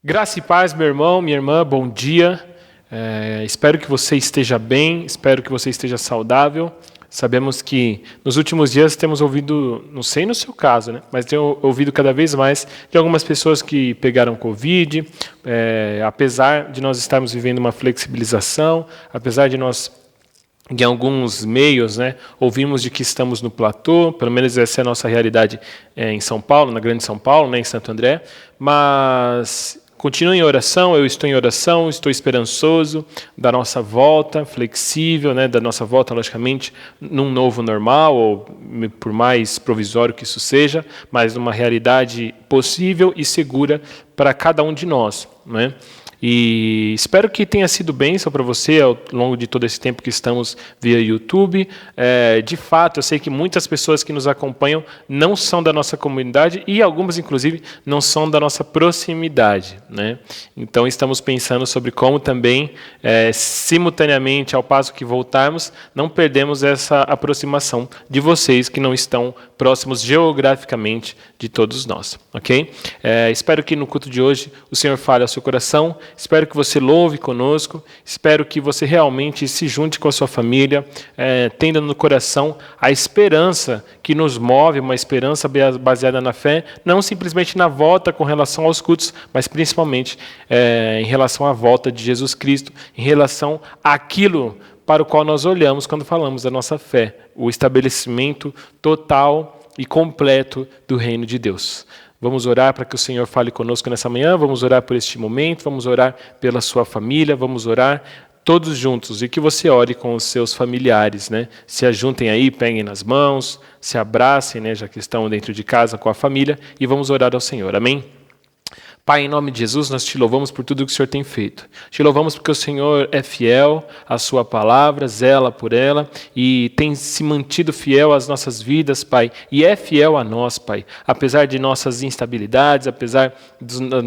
Graça e paz, meu irmão, minha irmã, bom dia. Espero que você esteja bem, espero que você esteja saudável. Sabemos que nos últimos dias temos ouvido, não sei no seu caso, né, mas tenho ouvido cada vez mais de algumas pessoas que pegaram Covid, apesar de nós estarmos vivendo uma flexibilização, apesar de nós, em alguns meios, né, ouvimos de que estamos no platô, pelo menos essa é a nossa realidade em São Paulo, na Grande São Paulo, né, em Santo André, mas continue em oração, eu estou em oração, estou esperançoso da nossa volta flexível, né, da nossa volta, logicamente, num novo normal, ou por mais provisório que isso seja, mas numa realidade possível e segura para cada um de nós, né? E espero que tenha sido bênção para você ao longo de todo esse tempo que estamos via YouTube. De fato, eu sei que muitas pessoas que nos acompanham não são da nossa comunidade e algumas, inclusive, não são da nossa proximidade, né? Então, estamos pensando sobre como também, simultaneamente, ao passo que voltarmos, não perdemos essa aproximação de vocês que não estão próximos geograficamente de todos nós, ok? Espero que no culto de hoje o Senhor fale ao seu coração. Espero que você louve conosco, espero que você realmente se junte com a sua família, tendo no coração a esperança que nos move, uma esperança baseada na fé, não simplesmente na volta com relação aos cultos, mas principalmente em relação à volta de Jesus Cristo, em relação àquilo para o qual nós olhamos quando falamos da nossa fé, o estabelecimento total e completo do reino de Deus. Vamos orar para que o Senhor fale conosco nessa manhã, vamos orar por este momento, vamos orar pela sua família, vamos orar todos juntos, e que você ore com os seus familiares, né? Se ajuntem aí, peguem nas mãos, se abracem, né, já que estão dentro de casa com a família, e vamos orar ao Senhor, amém? Pai, em nome de Jesus, nós te louvamos por tudo que o Senhor tem feito. Te louvamos porque o Senhor é fiel à sua palavra, zela por ela e tem se mantido fiel às nossas vidas, Pai, e é fiel a nós, Pai. Apesar de nossas instabilidades, apesar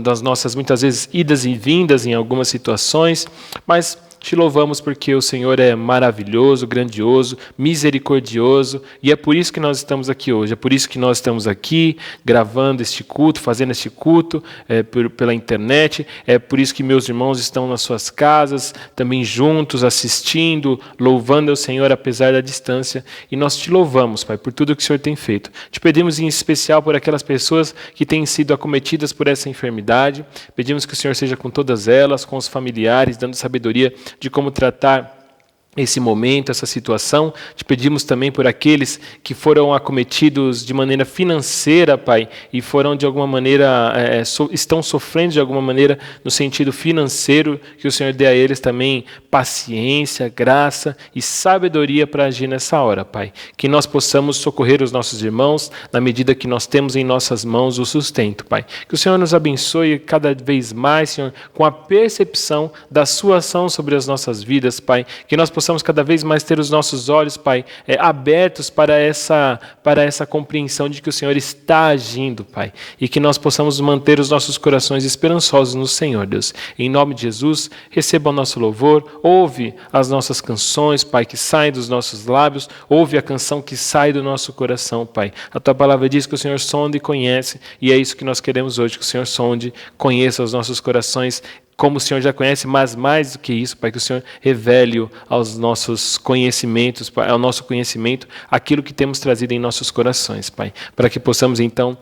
das nossas, muitas vezes, idas e vindas em algumas situações, mas te louvamos porque o Senhor é maravilhoso, grandioso, misericordioso, e é por isso que nós estamos aqui hoje, é por isso que nós estamos aqui gravando este culto, fazendo este culto pela internet, é por isso que meus irmãos estão nas suas casas, também juntos, assistindo, louvando ao Senhor apesar da distância, e nós te louvamos, Pai, por tudo que o Senhor tem feito. Te pedimos em especial por aquelas pessoas que têm sido acometidas por essa enfermidade, pedimos que o Senhor seja com todas elas, com os familiares, dando sabedoria de como tratar esse momento, essa situação. Te pedimos também por aqueles que foram acometidos de maneira financeira, Pai, e foram de alguma maneira, estão sofrendo de alguma maneira no sentido financeiro, que o Senhor dê a eles também paciência, graça e sabedoria para agir nessa hora, Pai. Que nós possamos socorrer os nossos irmãos na medida que nós temos em nossas mãos o sustento, Pai. Que o Senhor nos abençoe cada vez mais, Senhor, com a percepção da sua ação sobre as nossas vidas, Pai. Que nós possamos cada vez mais ter os nossos olhos, Pai, abertos para essa compreensão de que o Senhor está agindo, Pai, e que nós possamos manter os nossos corações esperançosos no Senhor, Deus. Em nome de Jesus, receba o nosso louvor, ouve as nossas canções, Pai, que saem dos nossos lábios, ouve a canção que sai do nosso coração, Pai. A Tua palavra diz que o Senhor sonda e conhece, e é isso que nós queremos hoje, que o Senhor sonde, conheça os nossos corações, como o Senhor já conhece, mas mais do que isso, Pai, que o Senhor revele aos nossos conhecimentos, ao nosso conhecimento, aquilo que temos trazido em nossos corações, Pai, para que possamos então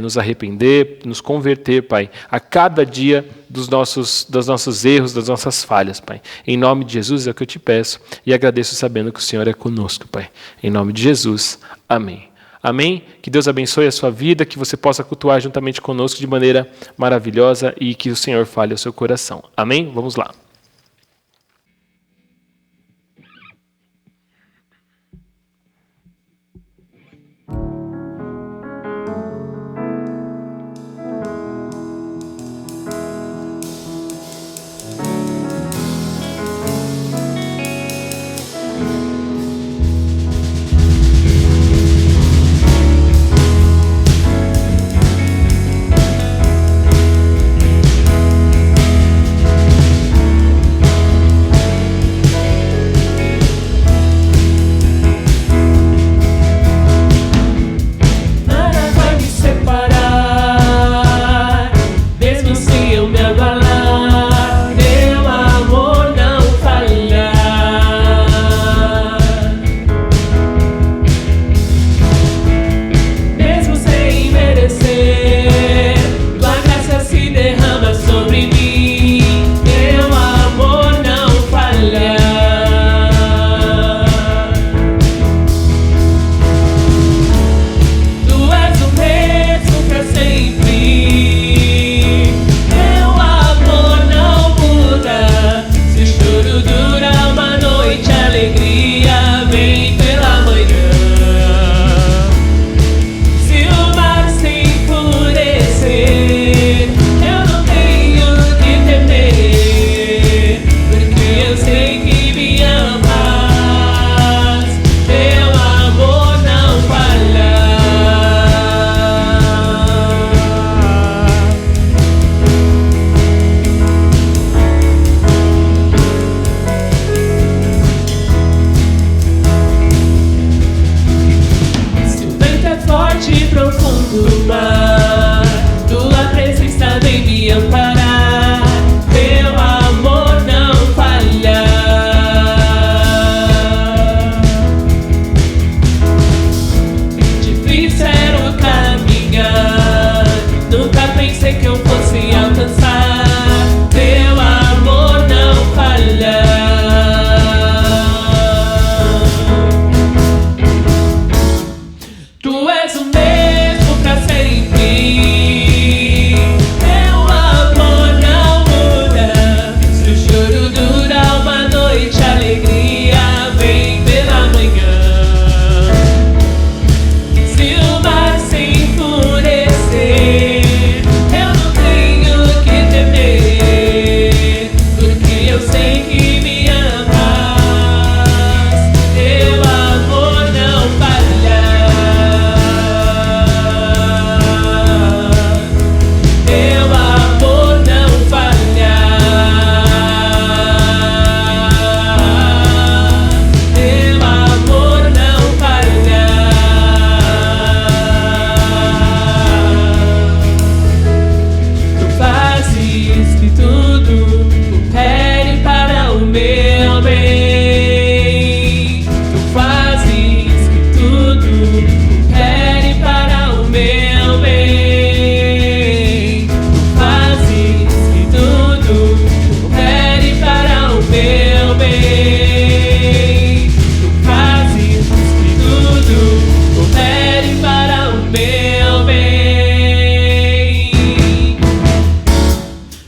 nos arrepender, nos converter, Pai, a cada dia dos nossos erros, das nossas falhas, Pai. Em nome de Jesus é o que eu te peço e agradeço sabendo que o Senhor é conosco, Pai. Em nome de Jesus, amém. Amém? Que Deus abençoe a sua vida, que você possa cultuar juntamente conosco de maneira maravilhosa e que o Senhor fale ao seu coração. Amém? Vamos lá.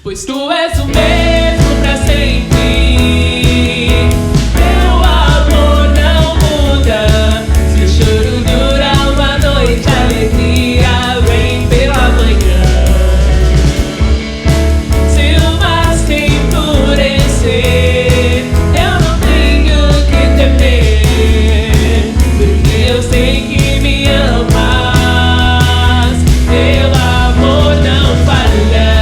Pois tu és o mesmo pra sempre. Teu amor não muda. Se o choro dura uma noite, a alegria vem pela manhã. Se o mar se enfurecer, eu não tenho que temer, porque eu sei que me amas. Teu amor não falha.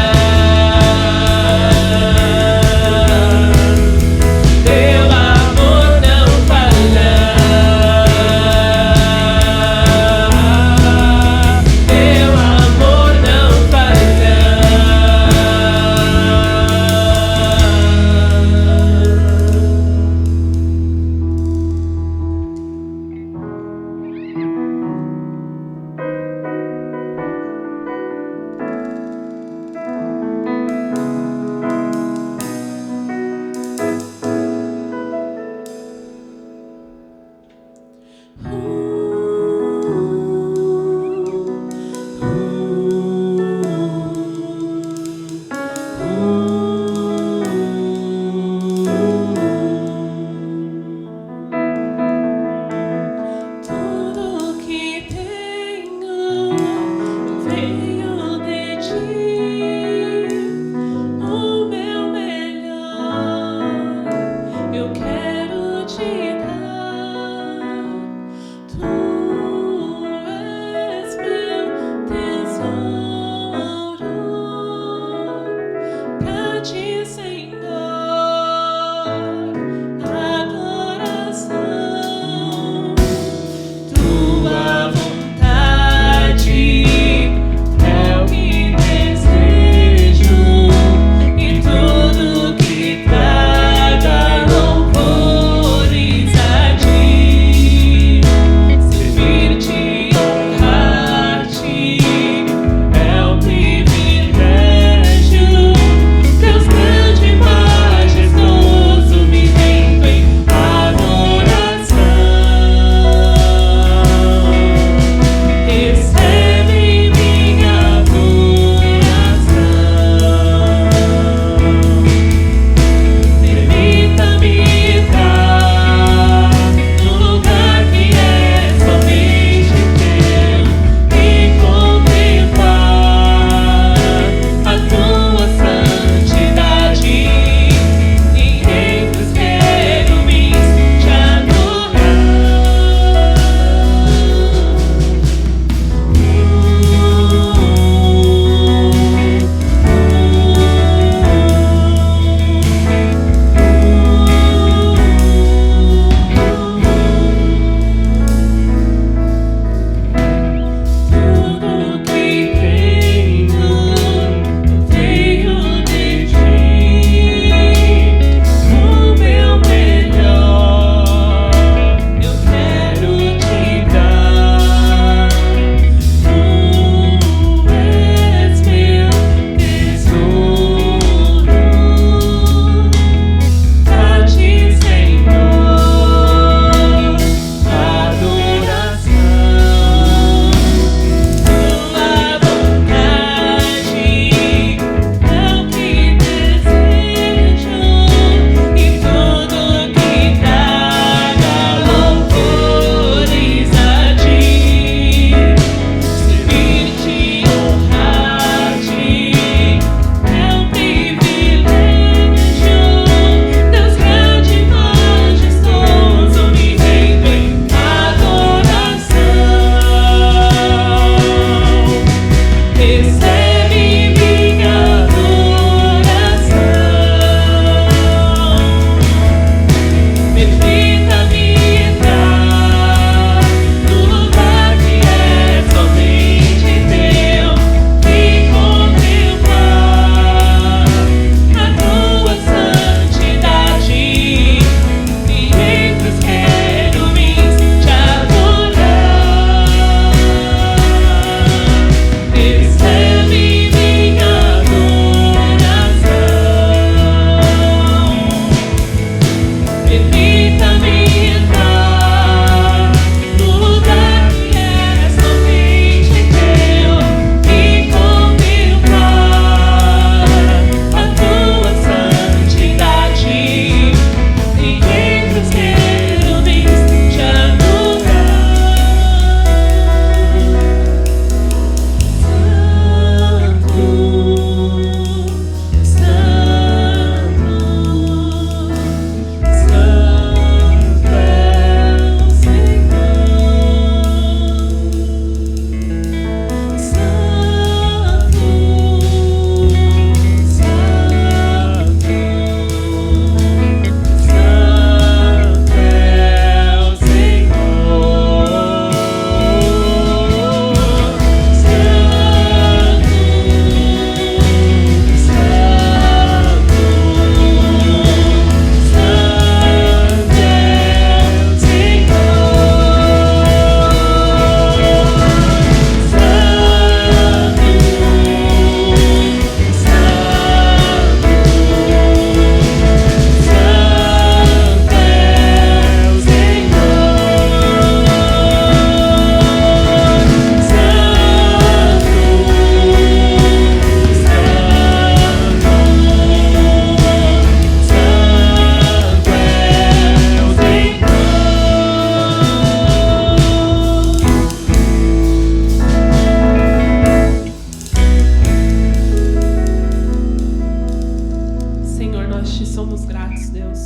Nós te somos gratos, Deus,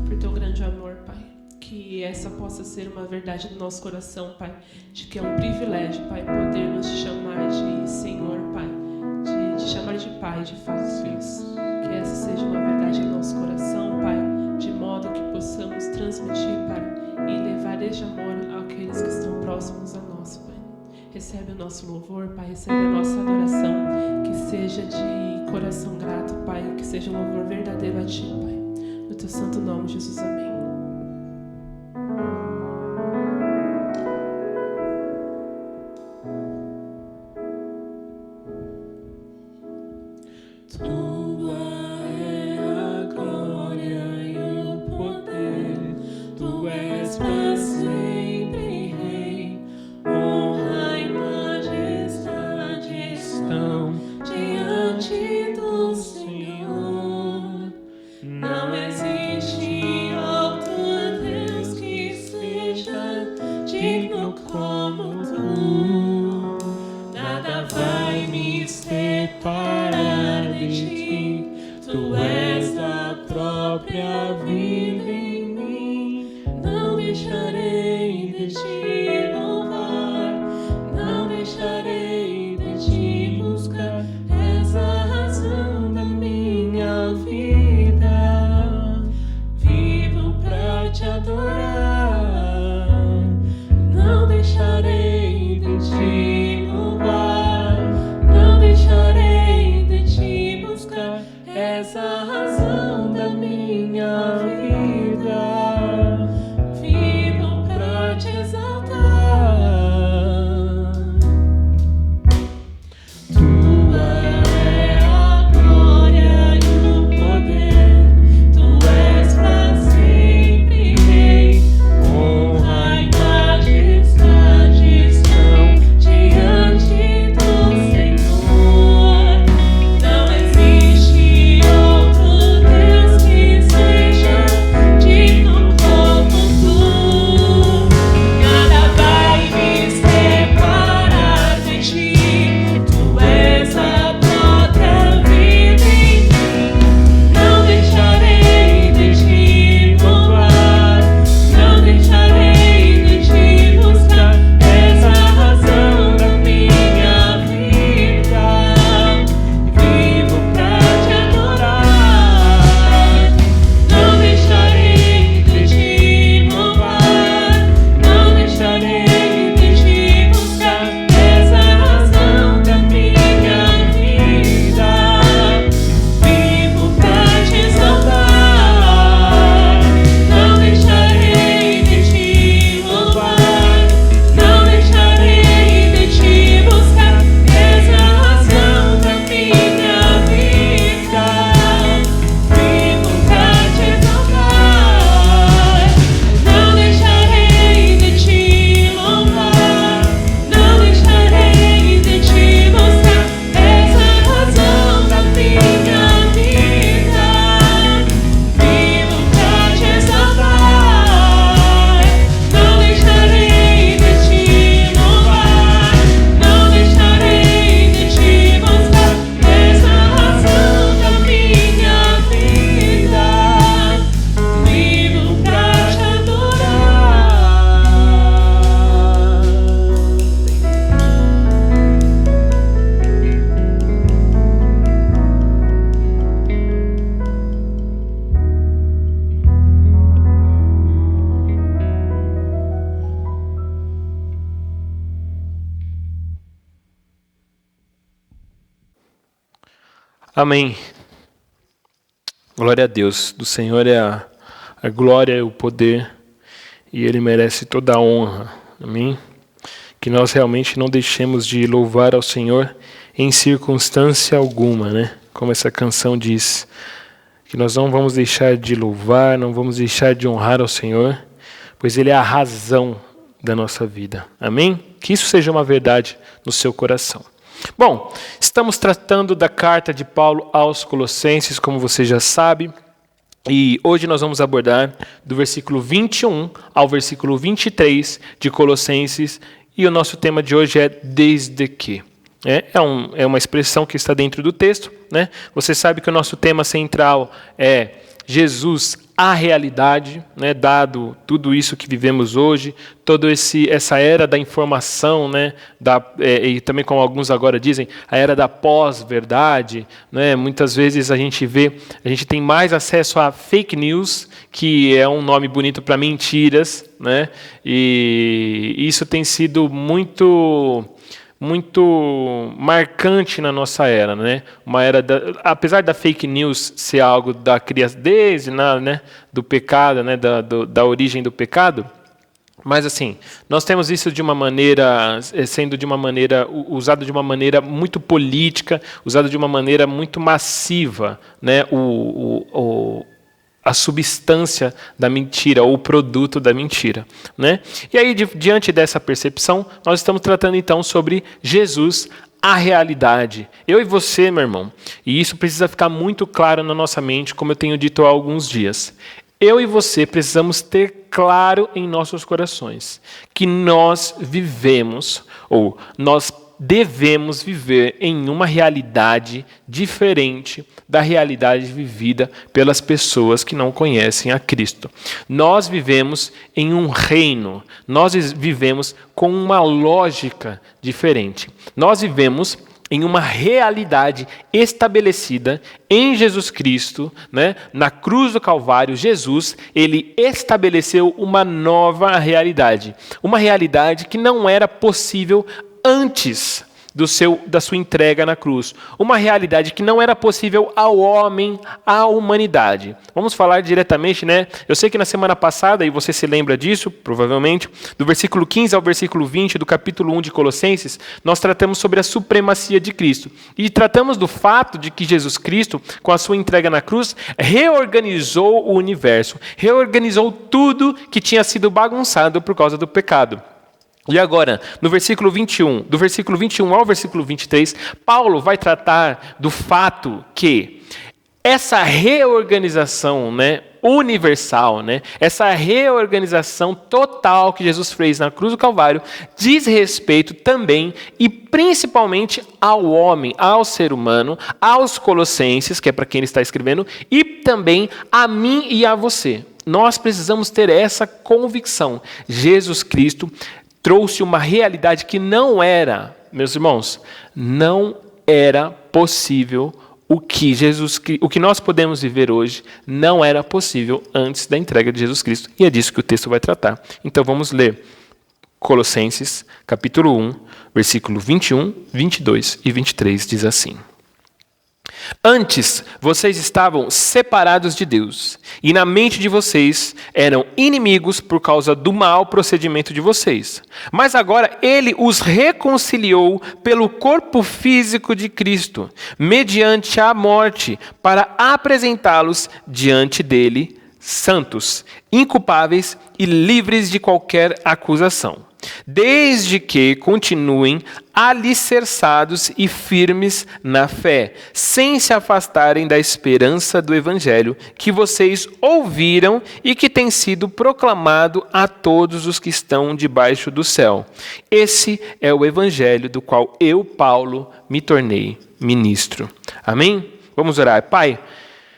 por teu grande amor, Pai. Que essa possa ser uma verdade do nosso coração, Pai. De que é um privilégio, Pai, poder nos chamar de Senhor, Pai. De te chamar de Pai, de fato, Deus. Que essa seja uma verdade do nosso coração, Pai. De modo que possamos transmitir, Pai, e levar este amor àqueles que estão próximos a nós, Pai. Recebe o nosso louvor, Pai. Recebe a nossa adoração. Que seja de coração grato, Pai. Que seja um louvor verdadeiro a Ti, Pai. No Teu santo nome, Jesus. Amém. Tua é a glória e o poder, Tu és para sempre Rei. Honra e majestade estão diante do Senhor. Não existe outro Deus que seja digno como Tu. Nada vai me separar de Ti. Tu és a própria vida em mim. Não deixarei de Te louvar. Não deixarei de Te buscar. És a razão da minha vida. Vivo pra Te adorar. Não deixarei de Te louvar. Não deixarei de Te buscar. És a razão da minha vida. Vivo pra Te exaltar. Tua é a glória e o poder. Tu és pra sempre Rei. Honra e majestade estão diante do Senhor. Não existe outro Deus que seja digno como Tu. Nada vai me separar de Ti. Tu és a própria vida em mim. Não deixarei de Te louvar. Não deixarei de Te buscar. És a razão da minha vida. Vivo pra Te adorar. Não deixarei de Te louvar. Não deixarei de Te buscar. És a razão da minha vida. Vivo pra Te exaltar. Não deixarei de Te louvar. Não deixarei de Te buscar. És a razão da minha vida. Vivo pra Te exaltar. Não deixarei de Te louvar. Não deixarei de Te buscar. És a razão da minha vida. Vivo pra Te exaltar. Não deixarei de Te louvar. Não deixarei de Te buscar. És a razão da minha vida. Vivo pra Te adorar. Amém. Glória a Deus. Do Senhor é a glória e o poder, e Ele merece toda a honra. Amém. Que nós realmente não deixemos de louvar ao Senhor em circunstância alguma, né? Como essa canção diz. Que nós não vamos deixar de louvar, não vamos deixar de honrar ao Senhor, pois Ele é a razão da nossa vida. Amém? Que isso seja uma verdade no seu coração. Bom, estamos tratando da carta de Paulo aos Colossenses, como você já sabe, e hoje nós vamos abordar do versículo 21 ao versículo 23 de Colossenses, e o nosso tema de hoje é desde que. É uma expressão que está dentro do texto, né? Você sabe que o nosso tema central é Jesus a realidade, né, dado tudo isso que vivemos hoje, toda essa era da informação, né, e também como alguns agora dizem, a era da pós-verdade, né, muitas vezes a gente tem mais acesso a fake news, que é um nome bonito para mentiras, né, e isso tem sido muito marcante na nossa era, né? Uma era apesar da fake news ser algo da criação desde né, do pecado, né, da origem do pecado, mas assim, nós temos isso de uma maneira usado de uma maneira muito política, usado de uma maneira muito massiva, né? A substância da mentira, ou o produto da mentira, né? E aí, diante dessa percepção, nós estamos tratando então sobre Jesus, a realidade. Eu e você, meu irmão, e isso precisa ficar muito claro na nossa mente, como eu tenho dito há alguns dias. Eu e você precisamos ter claro em nossos corações que nós vivemos, ou nós devemos viver em uma realidade diferente da realidade vivida pelas pessoas que não conhecem a Cristo. Nós vivemos em um reino, nós vivemos com uma lógica diferente. Nós vivemos em uma realidade estabelecida em Jesus Cristo, né? Na cruz do Calvário, Jesus, ele estabeleceu uma nova realidade. Uma realidade que não era possível antes da sua entrega na cruz. Uma realidade que não era possível ao homem, à humanidade. Vamos falar diretamente, né? Eu sei que na semana passada, e você se lembra disso, provavelmente, do versículo 15 ao versículo 20 do capítulo 1 de Colossenses, nós tratamos sobre a supremacia de Cristo. E tratamos do fato de que Jesus Cristo, com a sua entrega na cruz, reorganizou o universo, reorganizou tudo que tinha sido bagunçado por causa do pecado. E agora, no versículo 21, do versículo 21 ao versículo 23, Paulo vai tratar do fato que essa reorganização, né, universal, né, essa reorganização total que Jesus fez na cruz do Calvário, diz respeito também e principalmente ao homem, ao ser humano, aos colossenses, que é para quem ele está escrevendo, e também a mim e a você. Nós precisamos ter essa convicção. Jesus Cristo trouxe uma realidade que não era, meus irmãos, não era possível o que nós podemos viver hoje, não era possível antes da entrega de Jesus Cristo. E é disso que o texto vai tratar. Então vamos ler Colossenses, capítulo 1, versículo 21, 22 e 23, diz assim: Antes, vocês estavam separados de Deus, e na mente de vocês eram inimigos por causa do mau procedimento de vocês. Mas agora Ele os reconciliou pelo corpo físico de Cristo, mediante a morte, para apresentá-los diante dele santos, inculpáveis e livres de qualquer acusação, desde que continuem alicerçados e firmes na fé, sem se afastarem da esperança do Evangelho que vocês ouviram e que tem sido proclamado a todos os que estão debaixo do céu. Esse é o Evangelho do qual eu, Paulo, me tornei ministro. Amém? Vamos orar. Pai,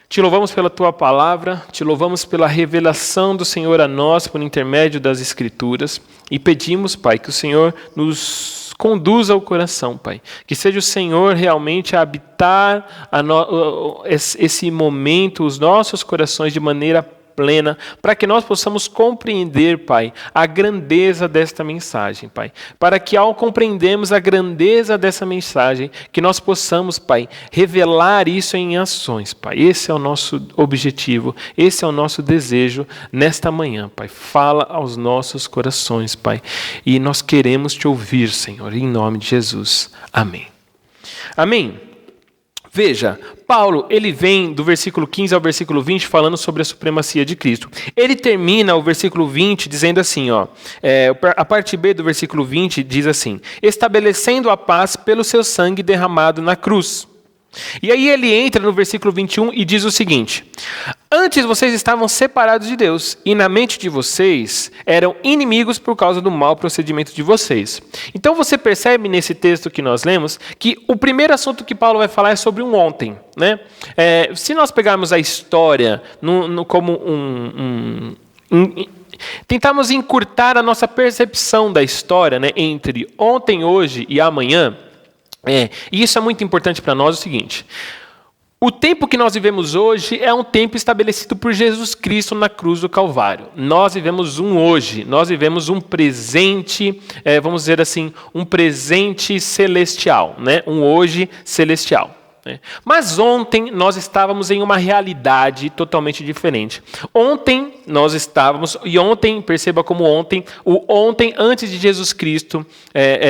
te louvamos pela Tua palavra, te louvamos pela revelação do Senhor a nós por intermédio das Escrituras e pedimos, Pai, que o Senhor nos conduza ao coração, Pai. Que seja o Senhor realmente a habitar esse momento, os nossos corações de maneira plena, para que nós possamos compreender, Pai, a grandeza desta mensagem, Pai. Para que ao compreendermos a grandeza dessa mensagem, que nós possamos, Pai, revelar isso em ações, Pai. Esse é o nosso objetivo, esse é o nosso desejo nesta manhã, Pai. Fala aos nossos corações, Pai. E nós queremos te ouvir, Senhor, em nome de Jesus. Amém. Amém. Veja, Paulo, ele vem do versículo 15 ao versículo 20 falando sobre a supremacia de Cristo. Ele termina o versículo 20 dizendo assim, a parte B do versículo 20 diz assim: estabelecendo a paz pelo seu sangue derramado na cruz. E aí ele entra no versículo 21 e diz o seguinte: Antes vocês estavam separados de Deus e na mente de vocês eram inimigos por causa do mau procedimento de vocês. Então você percebe nesse texto que nós lemos que o primeiro assunto que Paulo vai falar é sobre um ontem, né? Se nós pegarmos a história como tentarmos encurtar a nossa percepção da história, né, entre ontem, hoje e amanhã, e isso é muito importante para nós, é o seguinte: o tempo que nós vivemos hoje é um tempo estabelecido por Jesus Cristo na cruz do Calvário. Nós vivemos um hoje, nós vivemos um presente, vamos dizer assim, um presente celestial, né? Um hoje celestial. Mas ontem nós estávamos em uma realidade totalmente diferente. Ontem nós estávamos, e ontem, perceba como ontem, o ontem antes de Jesus Cristo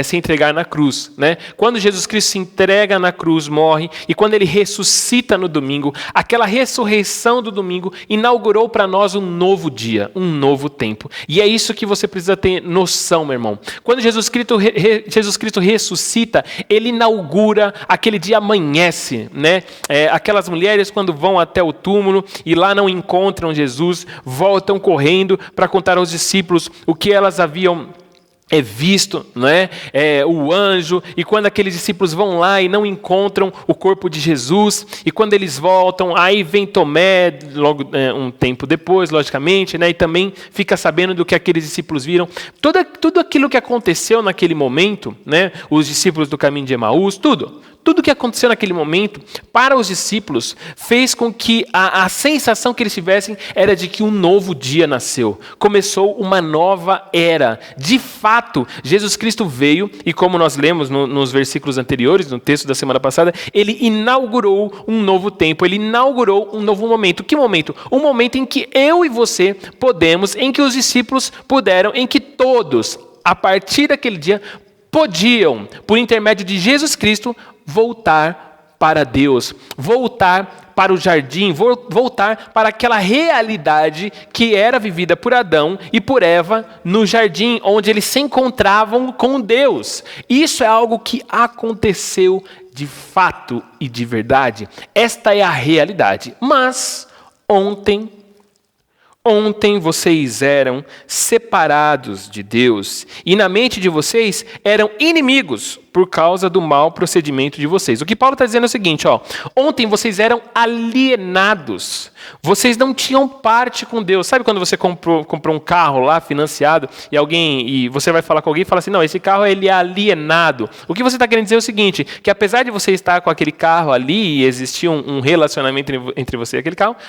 se entregar na cruz, né? Quando Jesus Cristo se entrega na cruz, morre, e quando ele ressuscita no domingo, aquela ressurreição do domingo inaugurou para nós um novo dia, um novo tempo. E é isso que você precisa ter noção, meu irmão. Quando Jesus Cristo ressuscita, ele inaugura, aquele dia amanhece, né? Aquelas mulheres, quando vão até o túmulo e lá não encontram Jesus, voltam correndo para contar aos discípulos o que elas haviam visto, né? O anjo, e quando aqueles discípulos vão lá e não encontram o corpo de Jesus, e quando eles voltam, aí vem Tomé, logo um tempo depois, logicamente, né? E também fica sabendo do que aqueles discípulos viram. Tudo aquilo que aconteceu naquele momento, né? Os discípulos do caminho de Emaús, tudo que aconteceu naquele momento, para os discípulos, fez com que a sensação que eles tivessem era de que um novo dia nasceu. Começou uma nova era. De fato, Jesus Cristo veio, e como nós lemos nos versículos anteriores, no texto da semana passada, ele inaugurou um novo tempo, ele inaugurou um novo momento. Que momento? Um momento em que eu e você podemos, em que os discípulos puderam, em que todos, a partir daquele dia, podiam, por intermédio de Jesus Cristo, voltar para Deus, voltar para o jardim, voltar para aquela realidade que era vivida por Adão e por Eva no jardim, onde eles se encontravam com Deus. Isso é algo que aconteceu de fato e de verdade. Esta é a realidade. Mas ontem vocês eram separados de Deus e na mente de vocês eram inimigos por causa do mau procedimento de vocês. O que Paulo está dizendo é o seguinte, ontem vocês eram alienados, vocês não tinham parte com Deus. Sabe quando você comprou um carro lá financiado e você vai falar com alguém e fala assim, não, esse carro ele é alienado. O que você está querendo dizer é o seguinte, que apesar de você estar com aquele carro ali e existir um relacionamento entre você e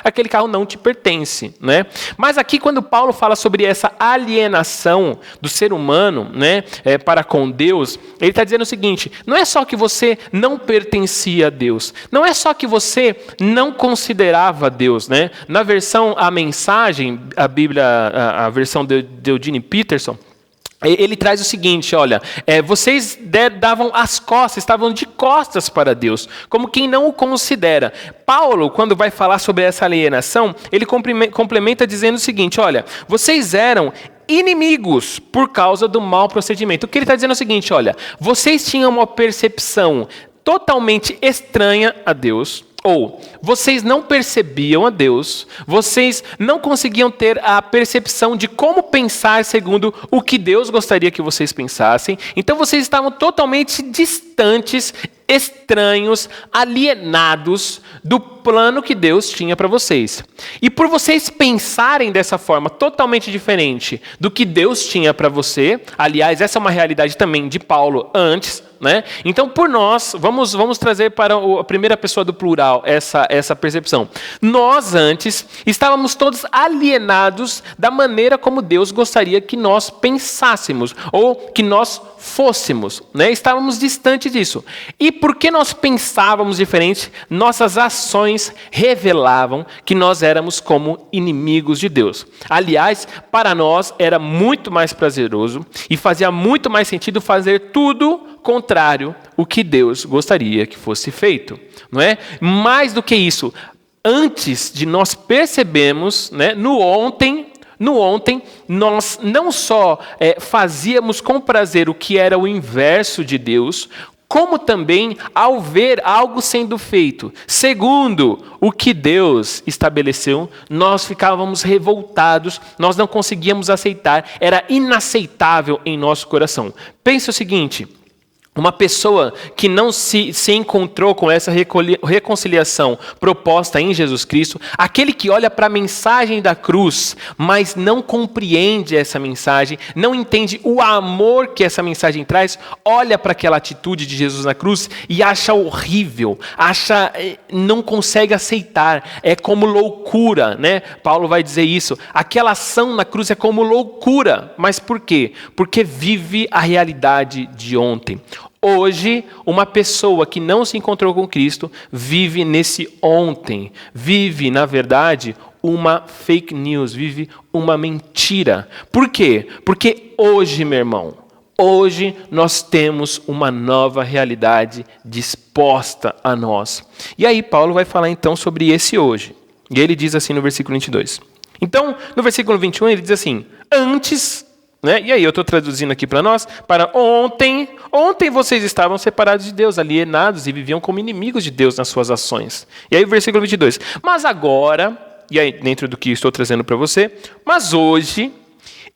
aquele carro não te pertence, né? Mas aqui quando Paulo fala sobre essa alienação do ser humano, né, para com Deus, ele está dizendo o seguinte, não é só que você não pertencia a Deus, não é só que você não considerava Deus, né? Na versão A Mensagem, a Bíblia, a versão de Eugene Peterson, ele traz o seguinte, olha, vocês davam as costas, estavam de costas para Deus, como quem não o considera. Paulo, quando vai falar sobre essa alienação, ele complementa dizendo o seguinte, olha, vocês eram inimigos por causa do mau procedimento. O que ele está dizendo é o seguinte, olha, vocês tinham uma percepção totalmente estranha a Deus, ou vocês não percebiam a Deus, vocês não conseguiam ter a percepção de como pensar segundo o que Deus gostaria que vocês pensassem, então vocês estavam totalmente distantes, estranhos, alienados do plano que Deus tinha para vocês. E por vocês pensarem dessa forma totalmente diferente do que Deus tinha para você, aliás, essa é uma realidade também de Paulo antes, né? Então, por nós, vamos trazer para a primeira pessoa do plural essa percepção. Nós antes estávamos todos alienados da maneira como Deus gostaria que nós pensássemos ou que nós fôssemos, né? Estávamos distantes disso. E porque nós pensávamos diferente, nossas ações revelavam que nós éramos como inimigos de Deus. Aliás, para nós era muito mais prazeroso e fazia muito mais sentido fazer tudo contrário o que Deus gostaria que fosse feito, não é? Mais do que isso, antes de nós percebermos, né, no ontem, nós não só fazíamos com prazer o que era o inverso de Deus, como também ao ver algo sendo feito, segundo o que Deus estabeleceu, nós ficávamos revoltados, nós não conseguíamos aceitar, era inaceitável em nosso coração. Pense o seguinte: uma pessoa que não se encontrou com essa reconciliação proposta em Jesus Cristo, aquele que olha para a mensagem da cruz, mas não compreende essa mensagem, não entende o amor que essa mensagem traz, olha para aquela atitude de Jesus na cruz e acha horrível, não consegue aceitar, é como loucura, né? Paulo vai dizer isso, aquela ação na cruz é como loucura, mas por quê? Porque vive a realidade de ontem. Hoje, uma pessoa que não se encontrou com Cristo vive nesse ontem, vive, na verdade, uma fake news, vive uma mentira. Por quê? Porque hoje, meu irmão, hoje nós temos uma nova realidade disposta a nós. E aí Paulo vai falar então sobre esse hoje. E ele diz assim no versículo 22. Então, no versículo 21 ele diz assim, antes... Né? E aí eu estou traduzindo aqui para nós, para ontem vocês estavam separados de Deus, alienados e viviam como inimigos de Deus nas suas ações. E aí o versículo 22, mas agora, e aí dentro do que estou trazendo para você, mas hoje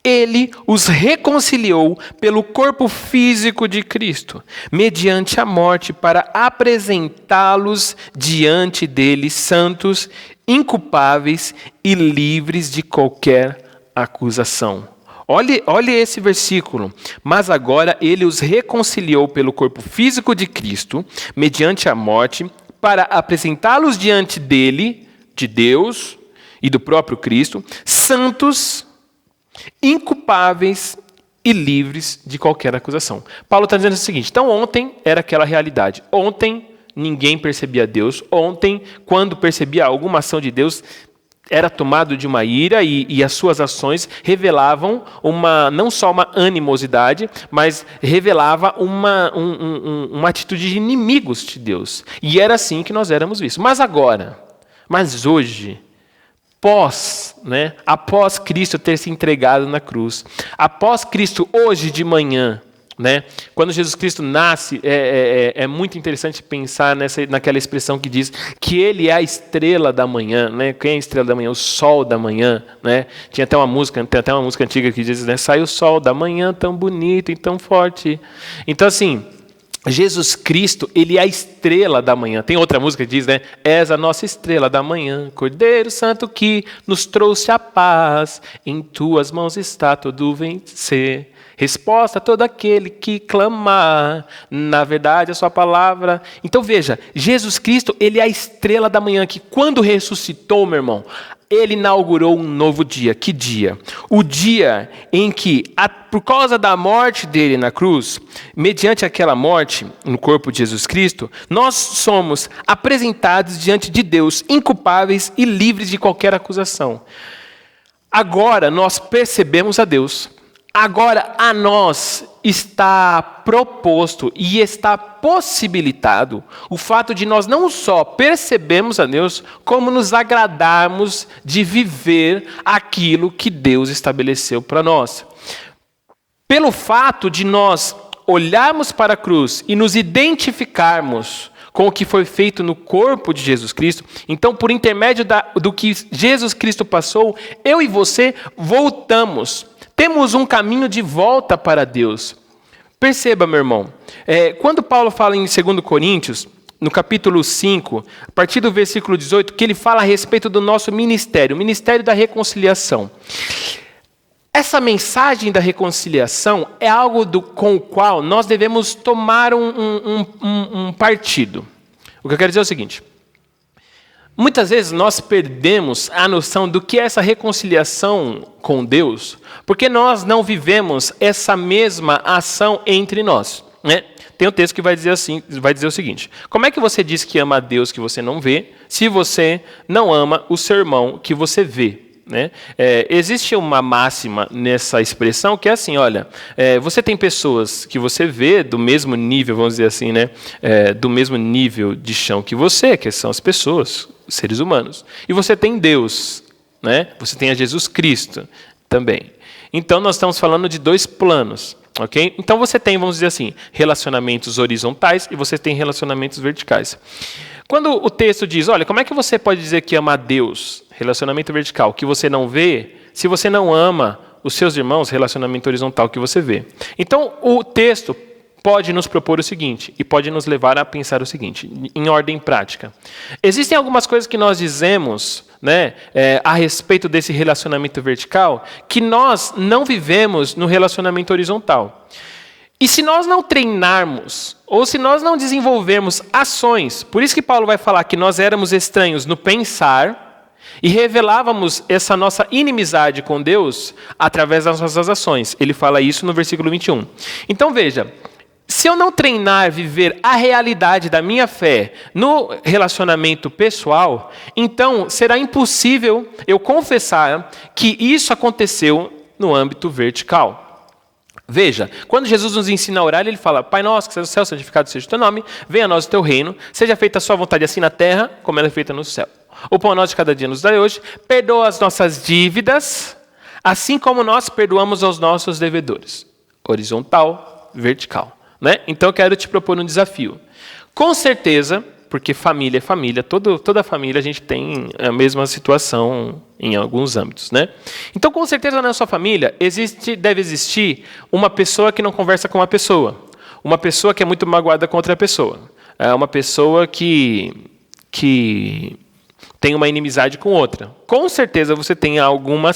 ele os reconciliou pelo corpo físico de Cristo, mediante a morte, para apresentá-los diante dele santos, inculpáveis e livres de qualquer acusação. Olhe esse versículo. Mas agora ele os reconciliou pelo corpo físico de Cristo, mediante a morte, para apresentá-los diante dele, de Deus e do próprio Cristo, santos, inculpáveis e livres de qualquer acusação. Paulo está dizendo o seguinte, então ontem era aquela realidade. Ontem ninguém percebia Deus. Ontem, quando percebia alguma ação de Deus, era tomado de uma ira e as suas ações revelavam não só uma animosidade, mas revelava uma atitude de inimigos de Deus. E era assim que nós éramos vistos. Mas hoje, após Cristo ter se entregado na cruz, após Cristo hoje de manhã, né? Quando Jesus Cristo nasce, é muito interessante pensar naquela expressão que diz que ele é a estrela da manhã. Né? Quem é a estrela da manhã? O sol da manhã. Né? Tem até uma música antiga que diz, né? Sai o sol da manhã tão bonito e tão forte. Então assim, Jesus Cristo, ele é a estrela da manhã. Tem outra música que diz, né? És a nossa estrela da manhã, Cordeiro Santo que nos trouxe a paz, em tuas mãos está todo vencer. Resposta a todo aquele que clamar, na verdade a sua palavra. Então veja, Jesus Cristo, ele é a estrela da manhã, que quando ressuscitou, meu irmão, ele inaugurou um novo dia. Que dia? O dia em que, por causa da morte dele na cruz, mediante aquela morte no corpo de Jesus Cristo, nós somos apresentados diante de Deus, inculpáveis e livres de qualquer acusação. Agora nós percebemos a Deus. Agora a nós está proposto e está possibilitado o fato de nós não só percebermos a Deus, como nos agradarmos de viver aquilo que Deus estabeleceu para nós. Pelo fato de nós olharmos para a cruz e nos identificarmos com o que foi feito no corpo de Jesus Cristo, então por intermédio do que Jesus Cristo passou, eu e você voltamos. Temos um caminho de volta para Deus. Perceba, meu irmão, quando Paulo fala em 2 Coríntios, no capítulo 5, a partir do versículo 18, que ele fala a respeito do nosso ministério, o ministério da reconciliação. Essa mensagem da reconciliação é algo com o qual nós devemos tomar um partido. O que eu quero dizer é o seguinte. Muitas vezes nós perdemos a noção do que é essa reconciliação com Deus, porque nós não vivemos essa mesma ação entre nós. Né? Tem um texto que vai dizer o seguinte: como é que você diz que ama a Deus que você não vê, se você não ama o seu irmão que você vê? Né? Existe uma máxima nessa expressão que é assim, olha, você tem pessoas que você vê do mesmo nível, vamos dizer assim, né? Do mesmo nível de chão que você, que são as pessoas, os seres humanos. E você tem Deus, né? Você tem a Jesus Cristo também. Então nós estamos falando de dois planos. ok? Então você tem, vamos dizer assim, relacionamentos horizontais e você tem relacionamentos verticais. Quando o texto diz, olha, como é que você pode dizer que ama a Deus? Relacionamento vertical, que você não vê, se você não ama os seus irmãos, relacionamento horizontal que você vê. Então, o texto pode nos propor o seguinte, e pode nos levar a pensar o seguinte, em ordem prática. Existem algumas coisas que nós dizemos, né, a respeito desse relacionamento vertical, que nós não vivemos no relacionamento horizontal. E se nós não treinarmos, ou se nós não desenvolvermos ações, por isso que Paulo vai falar que nós éramos estranhos no pensar, e revelávamos essa nossa inimizade com Deus através das nossas ações. Ele fala isso no versículo 21. Então veja, se eu não treinar viver a realidade da minha fé no relacionamento pessoal, então será impossível eu confessar que isso aconteceu no âmbito vertical. Veja, quando Jesus nos ensina a orar, ele fala, Pai nosso, que seja o céu, santificado seja o teu nome, venha a nós o teu reino, seja feita a sua vontade assim na terra, como ela é feita no céu. O pão nosso de cada dia nos dai hoje, perdoa as nossas dívidas, assim como nós perdoamos aos nossos devedores. Horizontal, vertical. Né? Então eu quero te propor um desafio. Com certeza, porque família é família, toda família a gente tem a mesma situação em alguns âmbitos. Né? Então com certeza na sua família deve existir uma pessoa que não conversa com uma pessoa que é muito magoada com outra pessoa, uma pessoa que tem uma inimizade com outra. Com certeza você tem alguma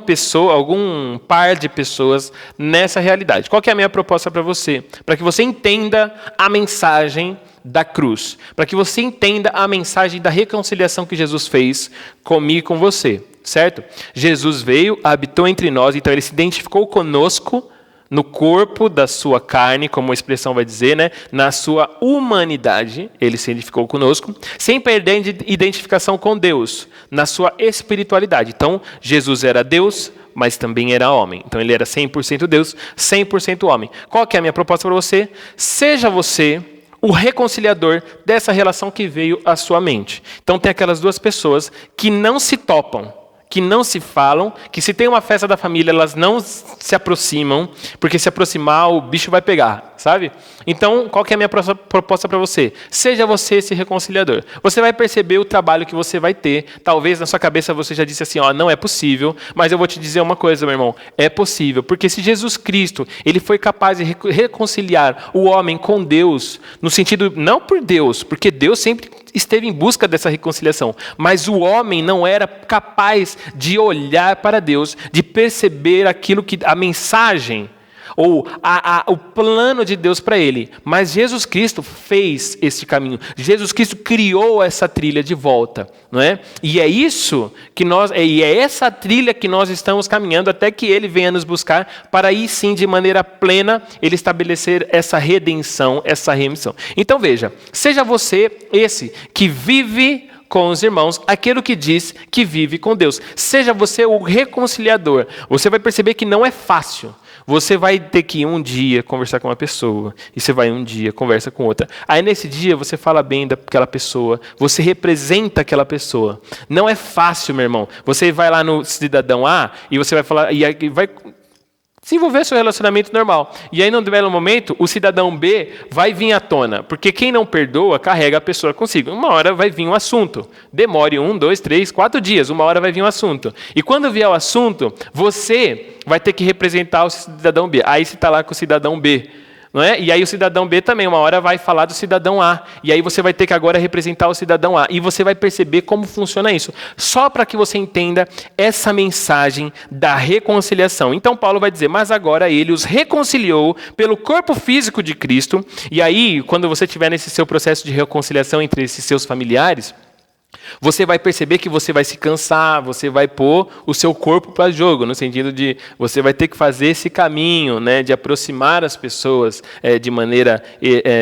pessoa, algum par de pessoas nessa realidade. Qual que é a minha proposta para você? Para que você entenda a mensagem da cruz. Para que você entenda a mensagem da reconciliação que Jesus fez comigo e com você. Certo? Jesus veio, habitou entre nós, então ele se identificou conosco no corpo da sua carne, como a expressão vai dizer, né? Na sua humanidade, ele se identificou conosco, sem perder identificação com Deus, na sua espiritualidade. Então, Jesus era Deus, mas também era homem. Então, ele era 100% Deus, 100% homem. Qual que é a minha proposta para você? Seja você o reconciliador dessa relação que veio à sua mente. Então, tem aquelas duas pessoas que não se topam, que não se falam, que se tem uma festa da família, elas não se aproximam, porque se aproximar, o bicho vai pegar, sabe? Então, qual que é a minha proposta para você? Seja você esse reconciliador. Você vai perceber o trabalho que você vai ter. Talvez na sua cabeça você já disse assim, ó, não é possível, mas eu vou te dizer uma coisa, meu irmão, é possível, porque se Jesus Cristo, ele foi capaz de reconciliar o homem com Deus, no sentido, não por Deus, porque Deus sempre esteve em busca dessa reconciliação, mas o homem não era capaz de olhar para Deus, de perceber aquilo que a mensagem ou o plano de Deus para ele. Mas Jesus Cristo fez esse caminho. Jesus Cristo criou essa trilha de volta, não é? E é isso que é essa trilha que nós estamos caminhando até que ele venha nos buscar para aí sim, de maneira plena, ele estabelecer essa redenção, essa remissão. Então veja, seja você esse que vive com os irmãos, aquele que diz que vive com Deus. Seja você o reconciliador. Você vai perceber que não é fácil. Você vai ter que um dia conversar com uma pessoa, e você vai um dia conversa com outra. Aí nesse dia você fala bem daquela pessoa, você representa aquela pessoa. Não é fácil, meu irmão. Você vai lá no cidadão A e você vai falar, e vai desenvolver seu relacionamento normal. E aí, num belo momento, o cidadão B vai vir à tona. Porque quem não perdoa, carrega a pessoa consigo. Uma hora vai vir um assunto. Demore 1, 2, 3, 4 dias. Uma hora vai vir um assunto. E quando vier o assunto, você vai ter que representar o cidadão B. Aí você está lá com o cidadão B. Não é? E aí o cidadão B também, uma hora vai falar do cidadão A. E aí você vai ter que agora representar o cidadão A. E você vai perceber como funciona isso. Só para que você entenda essa mensagem da reconciliação. Então Paulo vai dizer, mas agora ele os reconciliou pelo corpo físico de Cristo. E aí, quando você estiver nesse seu processo de reconciliação entre esses seus familiares, você vai perceber que você vai se cansar, você vai pôr o seu corpo para jogo, no sentido de você vai ter que fazer esse caminho, né, de aproximar as pessoas de maneira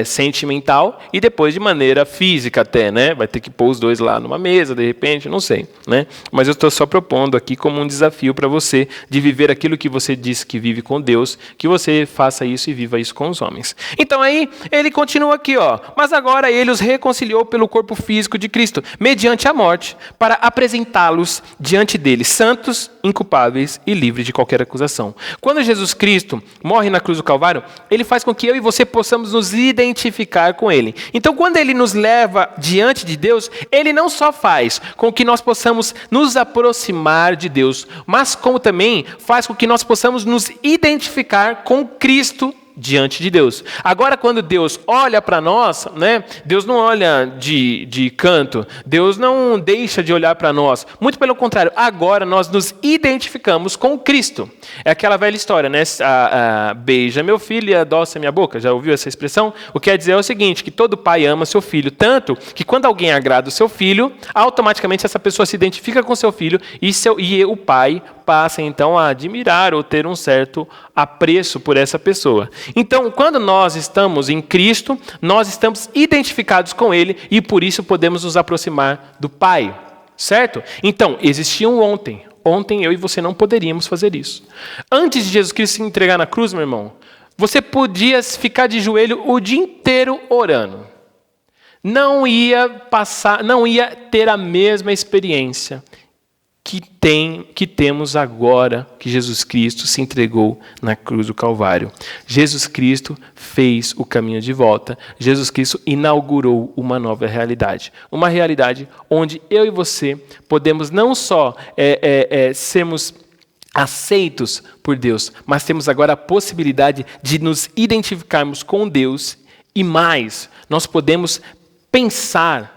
sentimental e depois de maneira física até, né? Vai ter que pôr os dois lá numa mesa, de repente, não sei, né? Mas eu estou só propondo aqui como um desafio para você de viver aquilo que você diz que vive com Deus, que você faça isso e viva isso com os homens. Então aí ele continua aqui, ó. Mas agora ele os reconciliou pelo corpo físico de Cristo, mediante durante a morte, para apresentá-los diante dele, santos, inculpáveis e livres de qualquer acusação. Quando Jesus Cristo morre na cruz do Calvário, ele faz com que eu e você possamos nos identificar com ele. Então, quando ele nos leva diante de Deus, ele não só faz com que nós possamos nos aproximar de Deus, mas como também faz com que nós possamos nos identificar com Cristo diante de Deus. Agora, quando Deus olha para nós, né, Deus não olha de canto, Deus não deixa de olhar para nós. Muito pelo contrário, agora nós nos identificamos com Cristo. É aquela velha história, né? Beija meu filho e adoça minha boca. Já ouviu essa expressão? O que quer dizer é o seguinte, que todo pai ama seu filho, tanto que quando alguém agrada o seu filho, automaticamente essa pessoa se identifica com seu filho e o pai passa então a admirar ou ter um certo apreço por essa pessoa. Então, quando nós estamos em Cristo, nós estamos identificados com Ele e por isso podemos nos aproximar do Pai, certo? Então, existia um ontem. Ontem eu e você não poderíamos fazer isso. Antes de Jesus Cristo se entregar na cruz, meu irmão, você podia ficar de joelho o dia inteiro orando. Não ia ter a mesma experiência que temos agora que Jesus Cristo se entregou na cruz do Calvário. Jesus Cristo fez o caminho de volta. Jesus Cristo inaugurou uma nova realidade. Uma realidade onde eu e você podemos não só sermos aceitos por Deus, mas temos agora a possibilidade de nos identificarmos com Deus e mais, nós podemos pensar,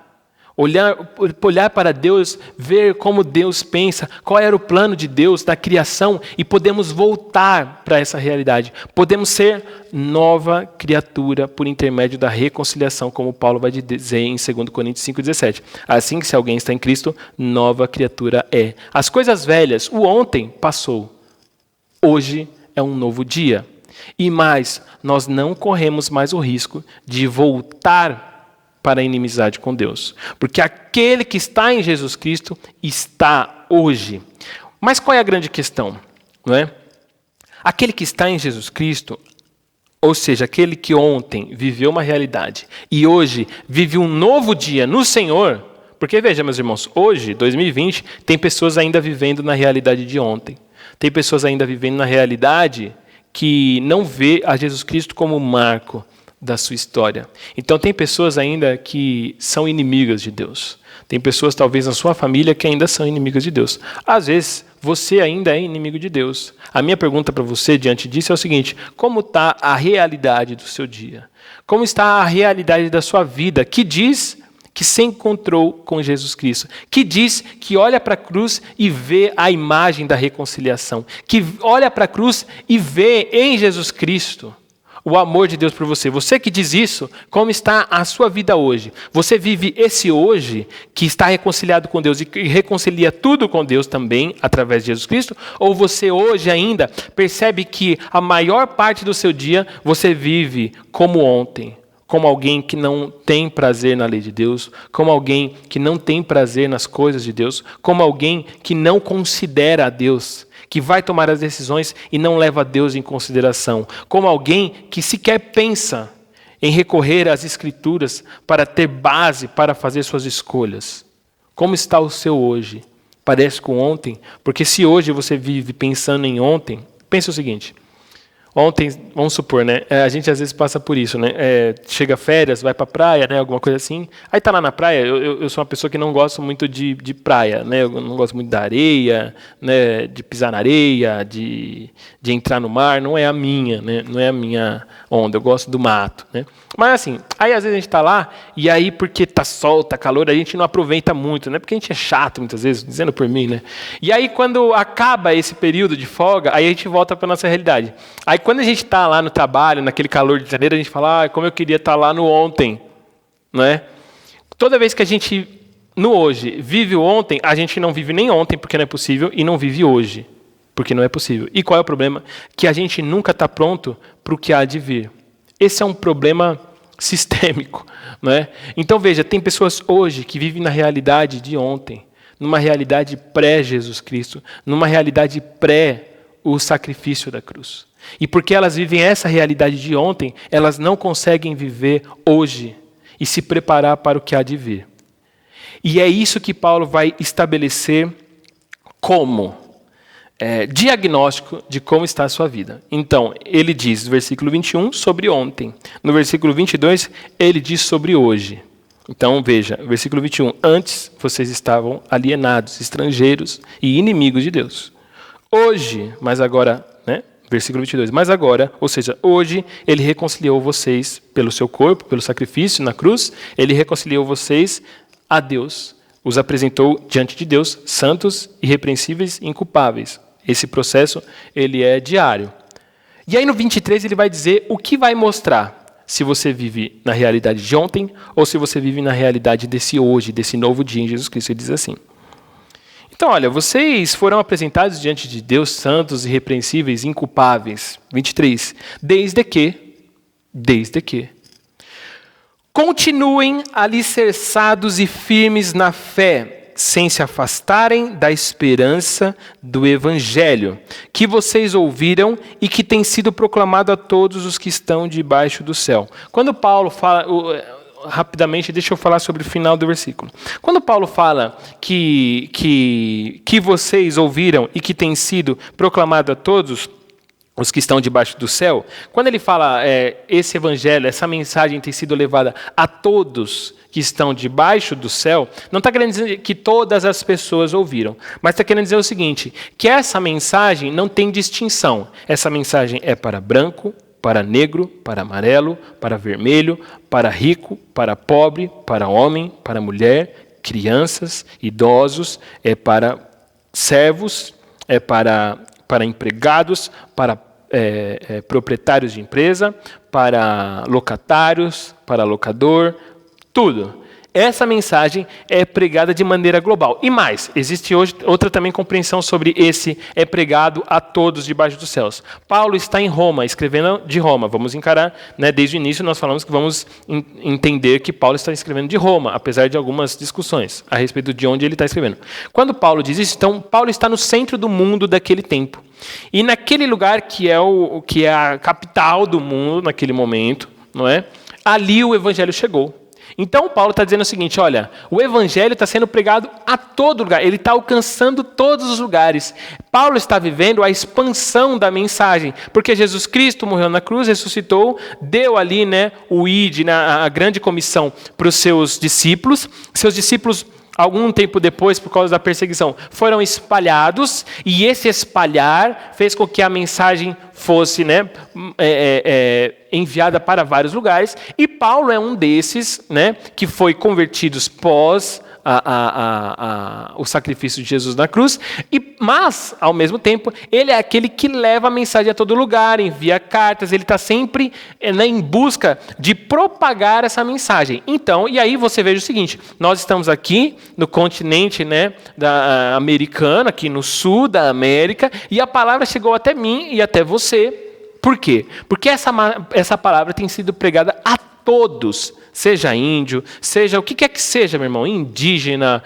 olhar para Deus, ver como Deus pensa, qual era o plano de Deus da criação e podemos voltar para essa realidade. Podemos ser nova criatura por intermédio da reconciliação, como Paulo vai dizer em 2 Coríntios 5,17. Assim que se alguém está em Cristo, nova criatura é. As coisas velhas, o ontem passou. Hoje é um novo dia. E mais, nós não corremos mais o risco de voltar para a inimizade com Deus. Porque aquele que está em Jesus Cristo está hoje. Mas qual é a grande questão? Não é? Aquele que está em Jesus Cristo, ou seja, aquele que ontem viveu uma realidade e hoje vive um novo dia no Senhor, porque veja, meus irmãos, hoje, 2020, tem pessoas ainda vivendo na realidade de ontem. Tem pessoas ainda vivendo na realidade que não vê a Jesus Cristo como marco da sua história. Então tem pessoas ainda que são inimigas de Deus. Tem pessoas talvez na sua família que ainda são inimigas de Deus. Às vezes você ainda é inimigo de Deus. A minha pergunta para você diante disso é o seguinte: como está a realidade do seu dia? Como está a realidade da sua vida que diz que se encontrou com Jesus Cristo? Que diz que olha para a cruz e vê a imagem da reconciliação? Que olha para a cruz e vê em Jesus Cristo o amor de Deus por você. Você que diz isso, como está a sua vida hoje? Você vive esse hoje que está reconciliado com Deus e que reconcilia tudo com Deus também através de Jesus Cristo? Ou você hoje ainda percebe que a maior parte do seu dia você vive como ontem? Como alguém que não tem prazer na lei de Deus, como alguém que não tem prazer nas coisas de Deus, como alguém que não considera a Deus, que vai tomar as decisões e não leva a Deus em consideração, como alguém que sequer pensa em recorrer às Escrituras para ter base para fazer suas escolhas. Como está o seu hoje? Parece com ontem? Porque se hoje você vive pensando em ontem, pense o seguinte: ontem, vamos supor, né? A gente às vezes passa por isso, né? Chega férias, vai para a praia, né? Alguma coisa assim. Aí tá lá na praia. Eu sou uma pessoa que não gosto muito de praia, né? Eu não gosto muito da areia, né? De pisar na areia, de entrar no mar. Não é a minha, né? Não é a minha onda. Eu gosto do mato, né? Mas assim, aí às vezes a gente tá lá e aí porque tá sol, tá calor, a gente não aproveita muito, né? Porque a gente é chato muitas vezes, dizendo por mim, né? E aí quando acaba esse período de folga, aí a gente volta para nossa realidade. Aí quando a gente está lá no trabalho, naquele calor de janeiro, a gente fala: como eu queria estar lá no ontem, não é? Toda vez que a gente, no hoje, vive o ontem, a gente não vive nem ontem, porque não é possível, e não vive hoje, porque não é possível. E qual é o problema? Que a gente nunca está pronto para o que há de vir. Esse é um problema sistêmico, não é? Então veja, tem pessoas hoje que vivem na realidade de ontem, numa realidade pré-Jesus Cristo, numa realidade pré o sacrifício da cruz. E porque elas vivem essa realidade de ontem, elas não conseguem viver hoje e se preparar para o que há de vir. E é isso que Paulo vai estabelecer como diagnóstico de como está a sua vida. Então, ele diz no versículo 21 sobre ontem. No versículo 22, ele diz sobre hoje. Então, veja, versículo 21. Antes, vocês estavam alienados, estrangeiros e inimigos de Deus. Hoje, mas agora, né? Versículo 22. Mas agora, ou seja, hoje, ele reconciliou vocês pelo seu corpo, pelo sacrifício na cruz, ele reconciliou vocês a Deus, os apresentou diante de Deus, santos, irrepreensíveis e inculpáveis. Esse processo, ele é diário. E aí no 23 ele vai dizer o que vai mostrar se você vive na realidade de ontem ou se você vive na realidade desse hoje, desse novo dia em Jesus Cristo. Ele diz assim: então, olha, vocês foram apresentados diante de Deus santos, irrepreensíveis, inculpáveis. 23. Desde que continuem alicerçados e firmes na fé, sem se afastarem da esperança do Evangelho, que vocês ouviram e que tem sido proclamado a todos os que estão debaixo do céu. Quando Paulo fala, rapidamente, deixa eu falar sobre o final do versículo. Quando Paulo fala que vocês ouviram e que tem sido proclamado a todos os que estão debaixo do céu, quando ele fala esse evangelho, essa mensagem tem sido levada a todos que estão debaixo do céu, não está querendo dizer que todas as pessoas ouviram, mas está querendo dizer o seguinte, que essa mensagem não tem distinção. Essa mensagem é para branco, para negro, para amarelo, para vermelho, para rico, para pobre, para homem, para mulher, crianças, idosos, é para servos, é para empregados, para proprietários de empresa, para locatários, para locador, tudo. Essa mensagem é pregada de maneira global. E mais, existe hoje outra também compreensão sobre esse é pregado a todos debaixo dos céus. Paulo está em Roma, escrevendo de Roma. Vamos encarar, né, desde o início nós falamos que vamos entender que Paulo está escrevendo de Roma, apesar de algumas discussões a respeito de onde ele está escrevendo. Quando Paulo diz isso, então Paulo está no centro do mundo daquele tempo. E naquele lugar que é a capital do mundo naquele momento, não é? Ali o evangelho chegou. Então Paulo está dizendo o seguinte, olha, o evangelho está sendo pregado a todo lugar, ele está alcançando todos os lugares. Paulo está vivendo a expansão da mensagem, porque Jesus Cristo morreu na cruz, ressuscitou, deu ali, né, o ID, a grande comissão para os seus discípulos algum tempo depois, por causa da perseguição, foram espalhados, e esse espalhar fez com que a mensagem fosse, né, enviada para vários lugares, e Paulo é um desses, né, que foi convertidos pós o sacrifício de Jesus na cruz, mas, ao mesmo tempo, ele é aquele que leva a mensagem a todo lugar, envia cartas, ele está sempre em busca de propagar essa mensagem. Então, e aí você veja o seguinte, nós estamos aqui no continente, né, americano, aqui no sul da América, e a palavra chegou até mim e até você. Por quê? Porque essa palavra tem sido pregada a todos, seja índio, seja o que quer que seja, meu irmão, indígena,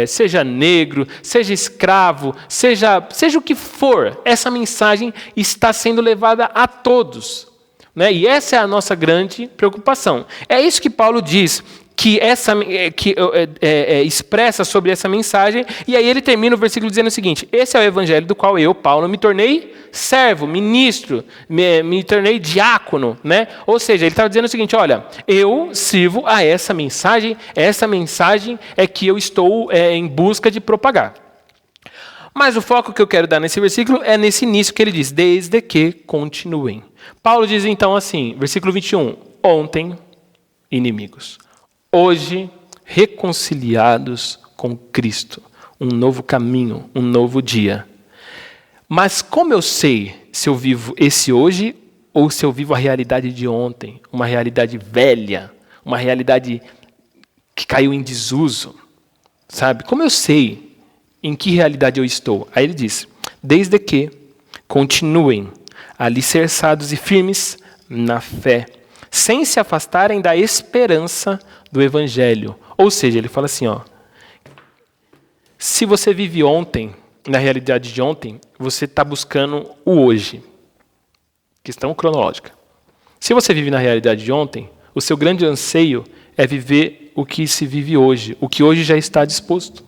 seja negro, seja escravo, seja o que for, essa mensagem está sendo levada a todos, né? E essa é a nossa grande preocupação. É isso que Paulo diz, que expressa sobre essa mensagem, e aí ele termina o versículo dizendo o seguinte, esse é o evangelho do qual eu, Paulo, me tornei servo, ministro, me tornei diácono, né? Ou seja, ele está dizendo o seguinte, olha, eu sirvo a essa mensagem é que eu estou em busca de propagar. Mas o foco que eu quero dar nesse versículo é nesse início que ele diz, desde que continuem. Paulo diz então assim, versículo 21, ontem, inimigos. Hoje, reconciliados com Cristo, um novo caminho, um novo dia. Mas como eu sei se eu vivo esse hoje ou se eu vivo a realidade de ontem, uma realidade velha, uma realidade que caiu em desuso, sabe? Como eu sei em que realidade eu estou? Aí ele diz, desde que continuem alicerçados e firmes na fé, sem se afastarem da esperança do Evangelho. Ou seja, ele fala assim, ó, se você vive ontem, na realidade de ontem, você está buscando o hoje. Questão cronológica. Se você vive na realidade de ontem, o seu grande anseio é viver o que se vive hoje, o que hoje já está disposto.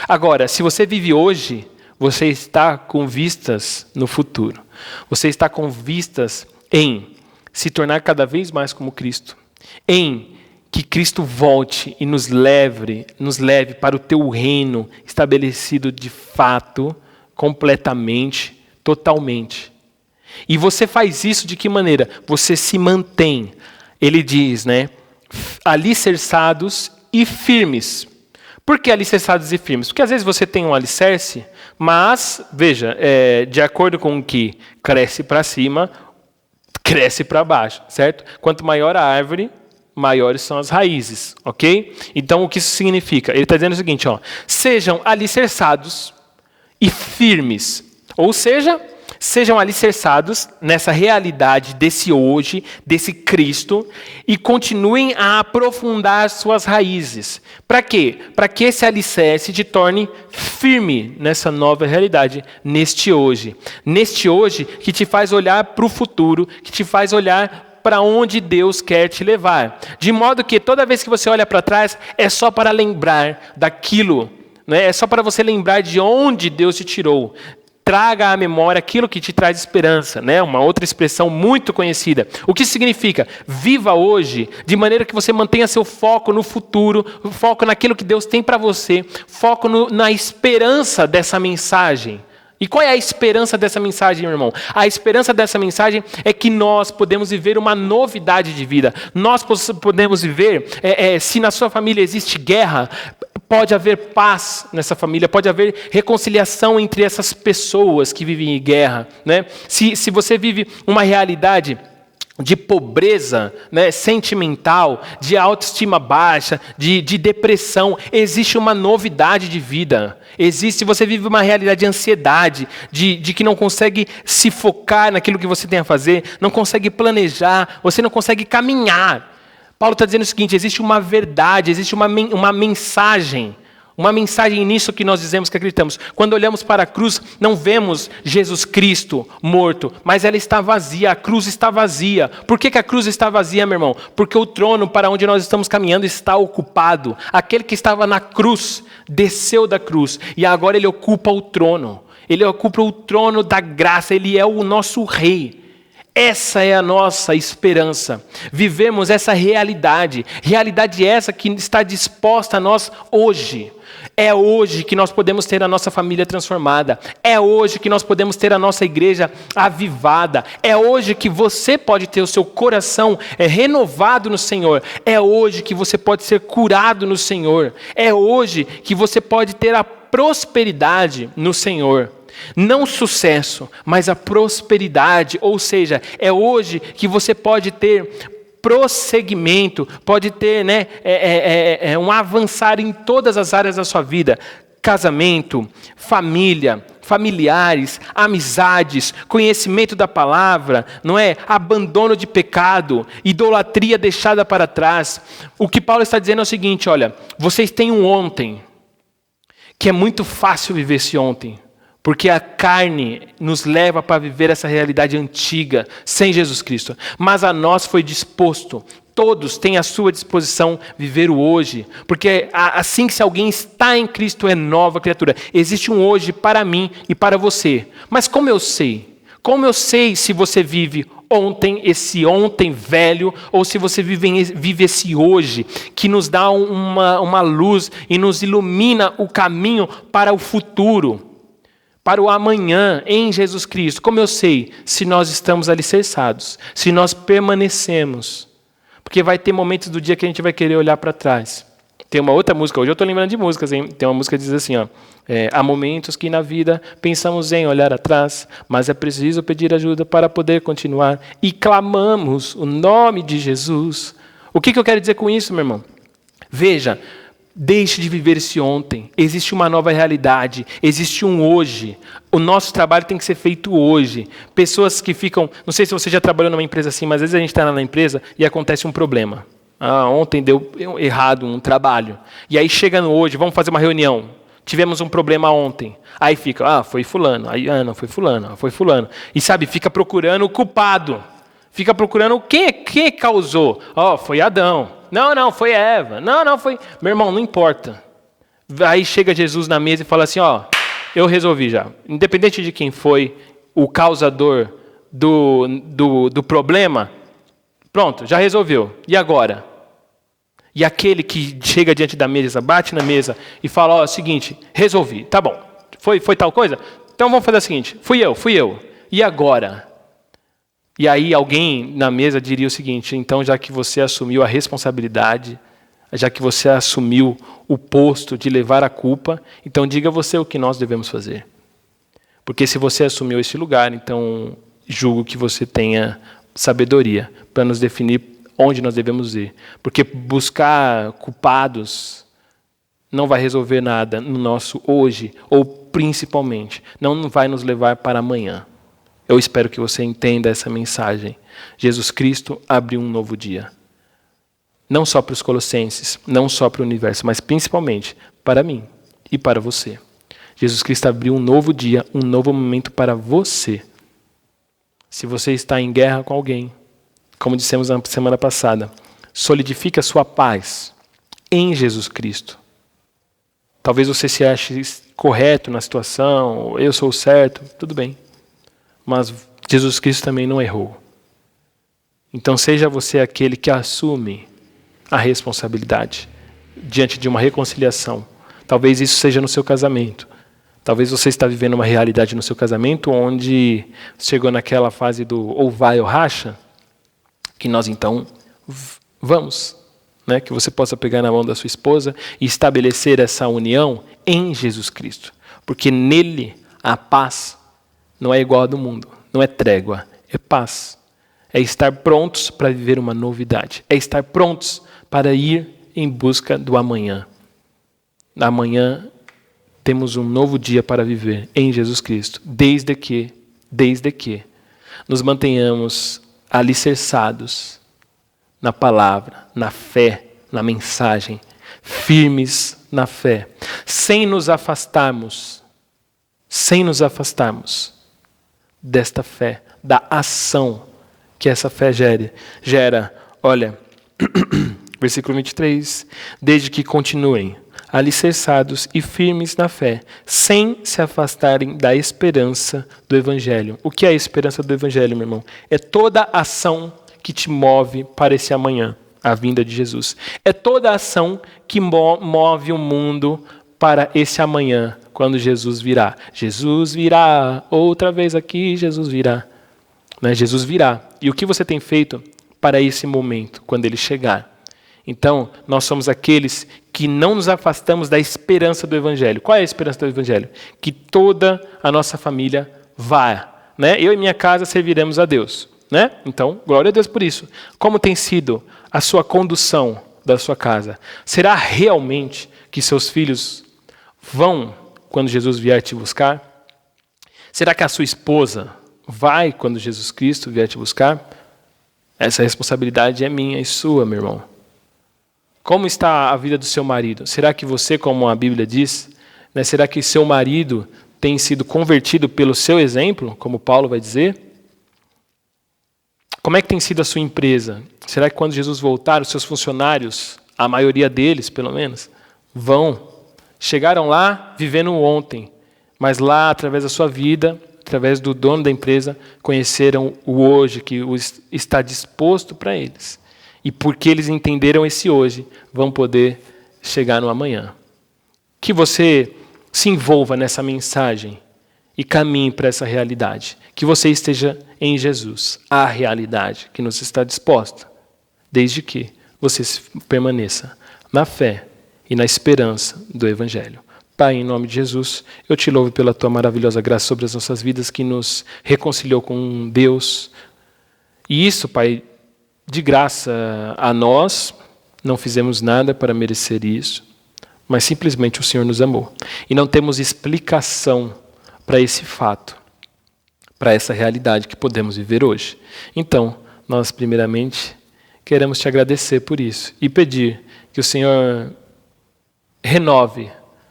Agora, se você vive hoje, você está com vistas no futuro. Você está com vistas em se tornar cada vez mais como Cristo. Em que Cristo volte e nos leve para o teu reino estabelecido de fato, completamente, totalmente. E você faz isso de que maneira? Você se mantém, ele diz, né? Alicerçados e firmes. Por que alicerçados e firmes? Porque às vezes você tem um alicerce, mas, veja, de acordo com o que cresce para cima, cresce para baixo, certo? Quanto maior a árvore, maiores são as raízes, ok? Então, o que isso significa? Ele está dizendo o seguinte, ó, sejam alicerçados e firmes, ou seja, sejam alicerçados nessa realidade desse hoje, desse Cristo, e continuem a aprofundar suas raízes. Para quê? Para que esse alicerce te torne firme nessa nova realidade, neste hoje. Neste hoje que te faz olhar para o futuro, que te faz olhar para onde Deus quer te levar. De modo que toda vez que você olha para trás, é só para lembrar daquilo, né? É só para você lembrar de onde Deus te tirou. Traga à memória aquilo que te traz esperança, né? Uma outra expressão muito conhecida. O que significa? Viva hoje de maneira que você mantenha seu foco no futuro, foco naquilo que Deus tem para você, foco na esperança dessa mensagem. E qual é a esperança dessa mensagem, meu irmão? A esperança dessa mensagem é que nós podemos viver uma novidade de vida. Nós podemos viver, se na sua família existe guerra, pode haver paz nessa família, pode haver reconciliação entre essas pessoas que vivem em guerra, né? Se você vive uma realidade de pobreza, né, sentimental, de autoestima baixa, de depressão, existe uma novidade de vida. Se você vive uma realidade de ansiedade, de que não consegue se focar naquilo que você tem a fazer, não consegue planejar, você não consegue caminhar. Paulo está dizendo o seguinte, existe uma verdade, existe uma mensagem. Uma mensagem nisso que nós dizemos que acreditamos. Quando olhamos para a cruz, não vemos Jesus Cristo morto, mas ela está vazia, a cruz está vazia. Por que a cruz está vazia, meu irmão? Porque o trono para onde nós estamos caminhando está ocupado. Aquele que estava na cruz, desceu da cruz, e agora ele ocupa o trono. Ele ocupa o trono da graça, ele é o nosso rei. Essa é a nossa esperança. Vivemos essa realidade essa que está disposta a nós hoje. É hoje que nós podemos ter a nossa família transformada. É hoje que nós podemos ter a nossa igreja avivada. É hoje que você pode ter o seu coração renovado no Senhor. É hoje que você pode ser curado no Senhor. É hoje que você pode ter a prosperidade no Senhor. Não o sucesso, mas a prosperidade. Ou seja, é hoje que você pode ter prosseguimento, pode ter, né, um avançar em todas as áreas da sua vida. Casamento, família, familiares, amizades, conhecimento da palavra, não é? Abandono de pecado, idolatria deixada para trás. O que Paulo está dizendo é o seguinte, olha, vocês têm um ontem, que é muito fácil viver esse ontem. Porque a carne nos leva para viver essa realidade antiga, sem Jesus Cristo. Mas a nós foi disposto, todos têm à sua disposição viver o hoje. Porque assim que se alguém está em Cristo é nova criatura. Existe um hoje para mim e para você. Mas como eu sei? Como eu sei se você vive ontem, esse ontem velho, ou se você vive esse hoje, que nos dá uma luz e nos ilumina o caminho para o futuro? Para o amanhã em Jesus Cristo. Como eu sei? Se nós estamos alicerçados, se nós permanecemos. Porque vai ter momentos do dia que a gente vai querer olhar para trás. Tem uma outra música, hoje eu estou lembrando de músicas, hein? Tem uma música que diz assim, ó, há momentos que na vida pensamos em olhar atrás, mas é preciso pedir ajuda para poder continuar. E clamamos o nome de Jesus. O que eu quero dizer com isso, meu irmão? Veja, deixe de viver esse ontem. Existe uma nova realidade. Existe um hoje. O nosso trabalho tem que ser feito hoje. Pessoas que ficam... Não sei se você já trabalhou numa empresa assim, mas às vezes a gente está na empresa e acontece um problema. Ontem deu errado um trabalho. E aí chega no hoje, vamos fazer uma reunião. Tivemos um problema ontem. Aí fica, foi fulano. Aí, não, foi fulano, foi fulano. E sabe, fica procurando o culpado. Fica procurando quem causou. Foi Adão. Não, foi Eva. Não, foi... Meu irmão, não importa. Aí chega Jesus na mesa e fala assim, ó, eu resolvi já. Independente de quem foi o causador do problema, pronto, já resolveu. E agora? E aquele que chega diante da mesa, bate na mesa e fala, ó, é o seguinte, resolvi, tá bom. Foi tal coisa? Então vamos fazer o seguinte, fui eu. E agora? E aí alguém na mesa diria o seguinte, então já que você assumiu a responsabilidade, já que você assumiu o posto de levar a culpa, então diga você o que nós devemos fazer. Porque se você assumiu esse lugar, então julgo que você tenha sabedoria para nos definir onde nós devemos ir. Porque buscar culpados não vai resolver nada no nosso hoje, ou principalmente, não vai nos levar para amanhã. Eu espero que você entenda essa mensagem. Jesus Cristo abriu um novo dia. Não só para os colossenses, não só para o universo, mas principalmente para mim e para você. Jesus Cristo abriu um novo dia, um novo momento para você. Se você está em guerra com alguém, como dissemos na semana passada, solidifique a sua paz em Jesus Cristo. Talvez você se ache correto na situação, eu sou certo, tudo bem. Mas Jesus Cristo também não errou. Então seja você aquele que assume a responsabilidade diante de uma reconciliação. Talvez isso seja no seu casamento. Talvez você está vivendo uma realidade no seu casamento onde chegou naquela fase do ou vai ou racha, que nós então vamos, né? Que você possa pegar na mão da sua esposa e estabelecer essa união em Jesus Cristo. Porque nele a paz não é igual a do mundo, não é trégua, é paz. É estar prontos para viver uma novidade. É estar prontos para ir em busca do amanhã. Amanhã temos um novo dia para viver em Jesus Cristo, desde que nos mantenhamos alicerçados na palavra, na fé, na mensagem, firmes na fé, sem nos afastarmos desta fé, da ação que essa fé gera. Olha, versículo 23, desde que continuem alicerçados e firmes na fé, sem se afastarem da esperança do Evangelho. O que é a esperança do Evangelho, meu irmão? É toda ação que te move para esse amanhã, a vinda de Jesus. É toda ação que move o mundo para esse amanhã, quando Jesus virá. Jesus virá, outra vez aqui, Jesus virá. Né? Jesus virá. E o que você tem feito para esse momento, quando ele chegar? Então, nós somos aqueles que não nos afastamos da esperança do Evangelho. Qual é a esperança do Evangelho? Que toda a nossa família vá. Né? Eu e minha casa serviremos a Deus. Né? Então, glória a Deus por isso. Como tem sido a sua condução da sua casa? Será realmente que seus filhos vão quando Jesus vier te buscar? Será que a sua esposa vai quando Jesus Cristo vier te buscar? Essa responsabilidade é minha e sua, meu irmão. Como está a vida do seu marido? Será que você, como a Bíblia diz, né, será que seu marido tem sido convertido pelo seu exemplo, como Paulo vai dizer? Como é que tem sido a sua empresa? Será que quando Jesus voltar, os seus funcionários, a maioria deles, pelo menos, chegaram lá vivendo o ontem, mas lá, através da sua vida, através do dono da empresa, conheceram o hoje, que está disposto para eles. E porque eles entenderam esse hoje, vão poder chegar no amanhã. Que você se envolva nessa mensagem e caminhe para essa realidade. Que você esteja em Jesus, a realidade que nos está disposta, desde que você permaneça na fé e na esperança do Evangelho. Pai, em nome de Jesus, eu te louvo pela tua maravilhosa graça sobre as nossas vidas, que nos reconciliou com Deus. E isso, Pai, de graça a nós, não fizemos nada para merecer isso, mas simplesmente o Senhor nos amou. E não temos explicação para esse fato, para essa realidade que podemos viver hoje. Então, nós primeiramente queremos te agradecer por isso e pedir que o Senhor renove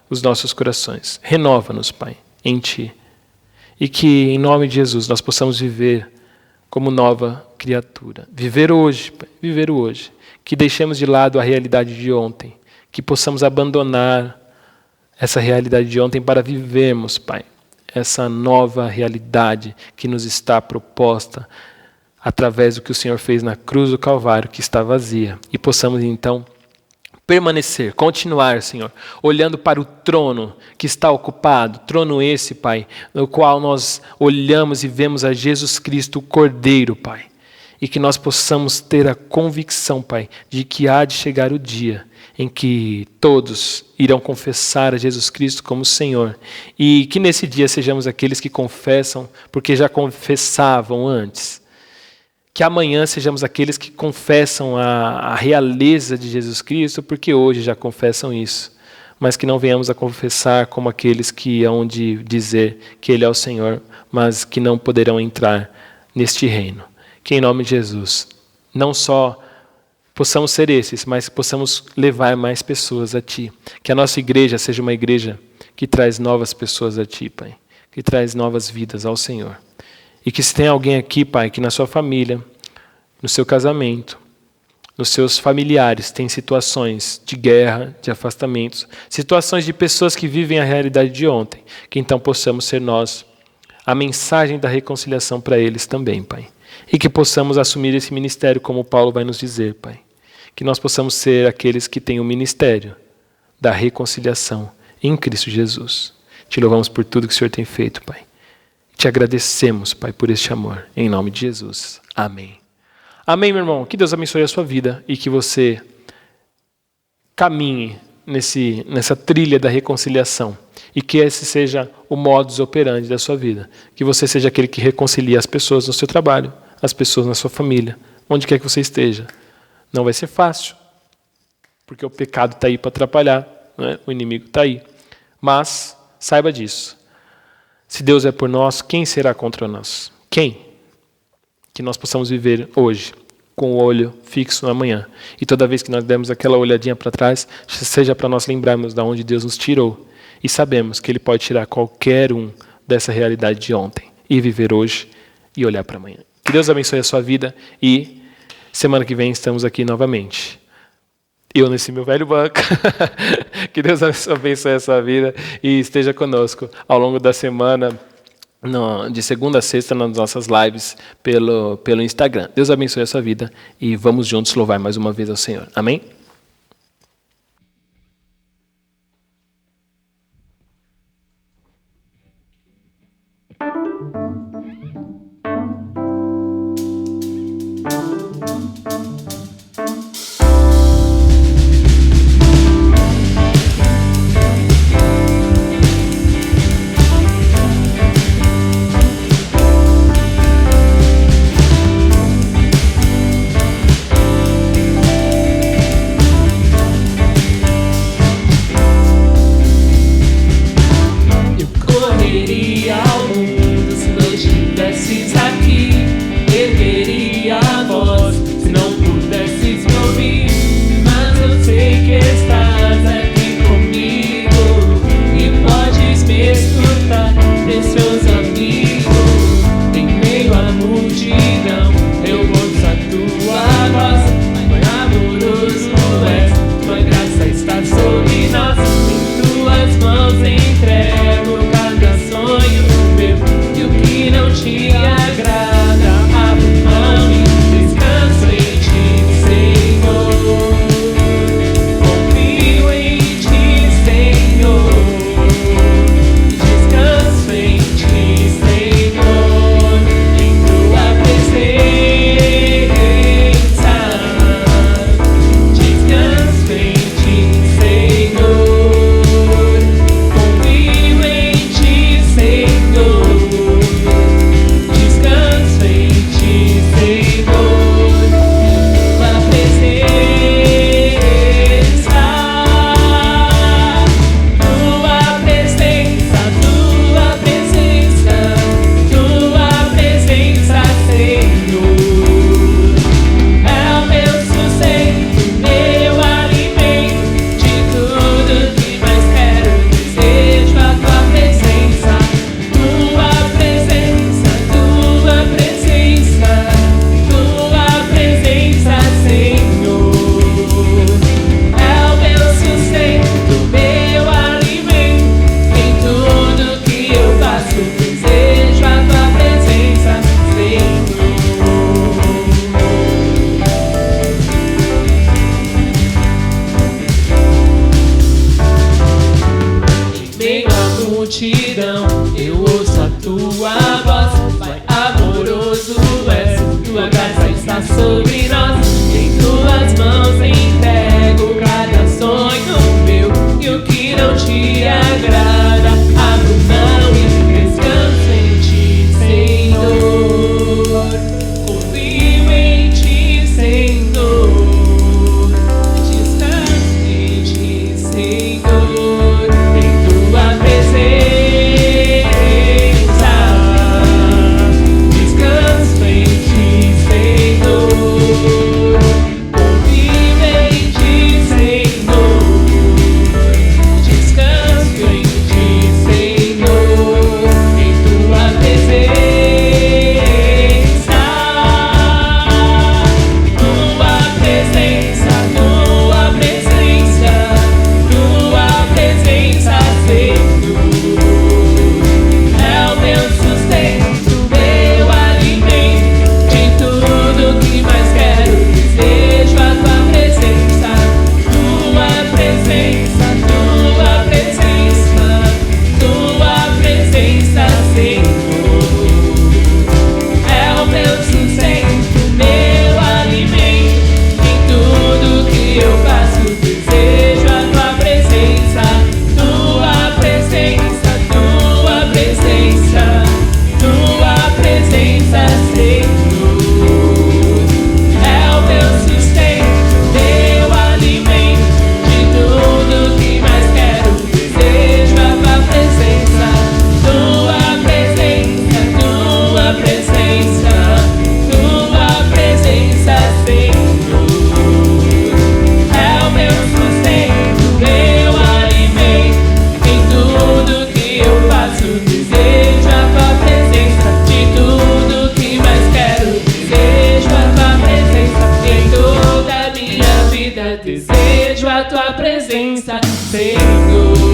os nossos corações. Renova-nos, Pai, em Ti. E que, em nome de Jesus, nós possamos viver como nova criatura. Viver hoje, Pai, viver o hoje. Que deixemos de lado a realidade de ontem. Que possamos abandonar essa realidade de ontem para vivermos, Pai, essa nova realidade que nos está proposta através do que o Senhor fez na cruz do Calvário, que está vazia. E possamos, então, permanecer, continuar, Senhor, olhando para o trono que está ocupado, trono esse, Pai, no qual nós olhamos e vemos a Jesus Cristo, o Cordeiro, Pai. E que nós possamos ter a convicção, Pai, de que há de chegar o dia em que todos irão confessar a Jesus Cristo como Senhor. E que nesse dia sejamos aqueles que confessam, porque já confessavam antes. Que amanhã sejamos aqueles que confessam a realeza de Jesus Cristo, porque hoje já confessam isso. Mas que não venhamos a confessar como aqueles que hão de dizer que Ele é o Senhor, mas que não poderão entrar neste reino. Que em nome de Jesus, não só possamos ser esses, mas que possamos levar mais pessoas a Ti. Que a nossa igreja seja uma igreja que traz novas pessoas a Ti, Pai. Que traz novas vidas ao Senhor. E que se tem alguém aqui, Pai, que na sua família, no seu casamento, nos seus familiares, tem situações de guerra, de afastamentos, situações de pessoas que vivem a realidade de ontem, que então possamos ser nós a mensagem da reconciliação para eles também, Pai. E que possamos assumir esse ministério, como Paulo vai nos dizer, Pai. Que nós possamos ser aqueles que têm o ministério da reconciliação em Cristo Jesus. Te louvamos por tudo que o Senhor tem feito, Pai. Te agradecemos, Pai, por este amor. Em nome de Jesus. Amém. Amém, meu irmão. Que Deus abençoe a sua vida e que você caminhe nessa trilha da reconciliação. E que esse seja o modus operandi da sua vida. Que você seja aquele que reconcilia as pessoas no seu trabalho, as pessoas na sua família, onde quer que você esteja. Não vai ser fácil, porque o pecado está aí para atrapalhar, né? O inimigo está aí. Mas saiba disso. Se Deus é por nós, quem será contra nós? Quem? Que nós possamos viver hoje, com o olho fixo no amanhã. E toda vez que nós demos aquela olhadinha para trás, seja para nós lembrarmos de onde Deus nos tirou. E sabemos que Ele pode tirar qualquer um dessa realidade de ontem. E viver hoje e olhar para amanhã. Que Deus abençoe a sua vida e semana que vem estamos aqui novamente. Eu nesse meu velho banco. Que Deus abençoe a sua vida e esteja conosco ao longo da semana, de segunda a sexta, nas nossas lives pelo Instagram. Deus abençoe a sua vida e vamos juntos louvar mais uma vez ao Senhor. Amém? multidão, eu ouço a tua voz. Pai amoroso és, tua graça está sobre nós. Em tuas mãos entrego cada sonho meu, e o que não te agrada, abro mão e descanso em ti, Senhor. Confio em ti, Senhor. Descanso em ti, Senhor. Em tua presença, descanso em ti, Senhor. Confio em ti, Senhor. Descanso em ti, Senhor. Em tua presença, tua presença, tua presença, tua presença, Senhor. É o meu sustento, meu alimento, de tudo que mais quero, desejo a tua presença, tua presença, tua presença, tua presença, Senhor. É o meu sustento, meu alimento, em tudo que eu faço, desejo a tua presença, tua presença, tua presença, tua presença, Senhor. É o meu sustento, meu alimento, de tudo que mais quero, desejo a tua presença, tua presença, tua presença, tua presença, Senhor. É o meu sustento, meu alimento, em tudo que eu faço, desejo a tua presença, de tudo que mais quero, desejo a tua presença, em toda a minha vida, desejo a tua presença, Senhor.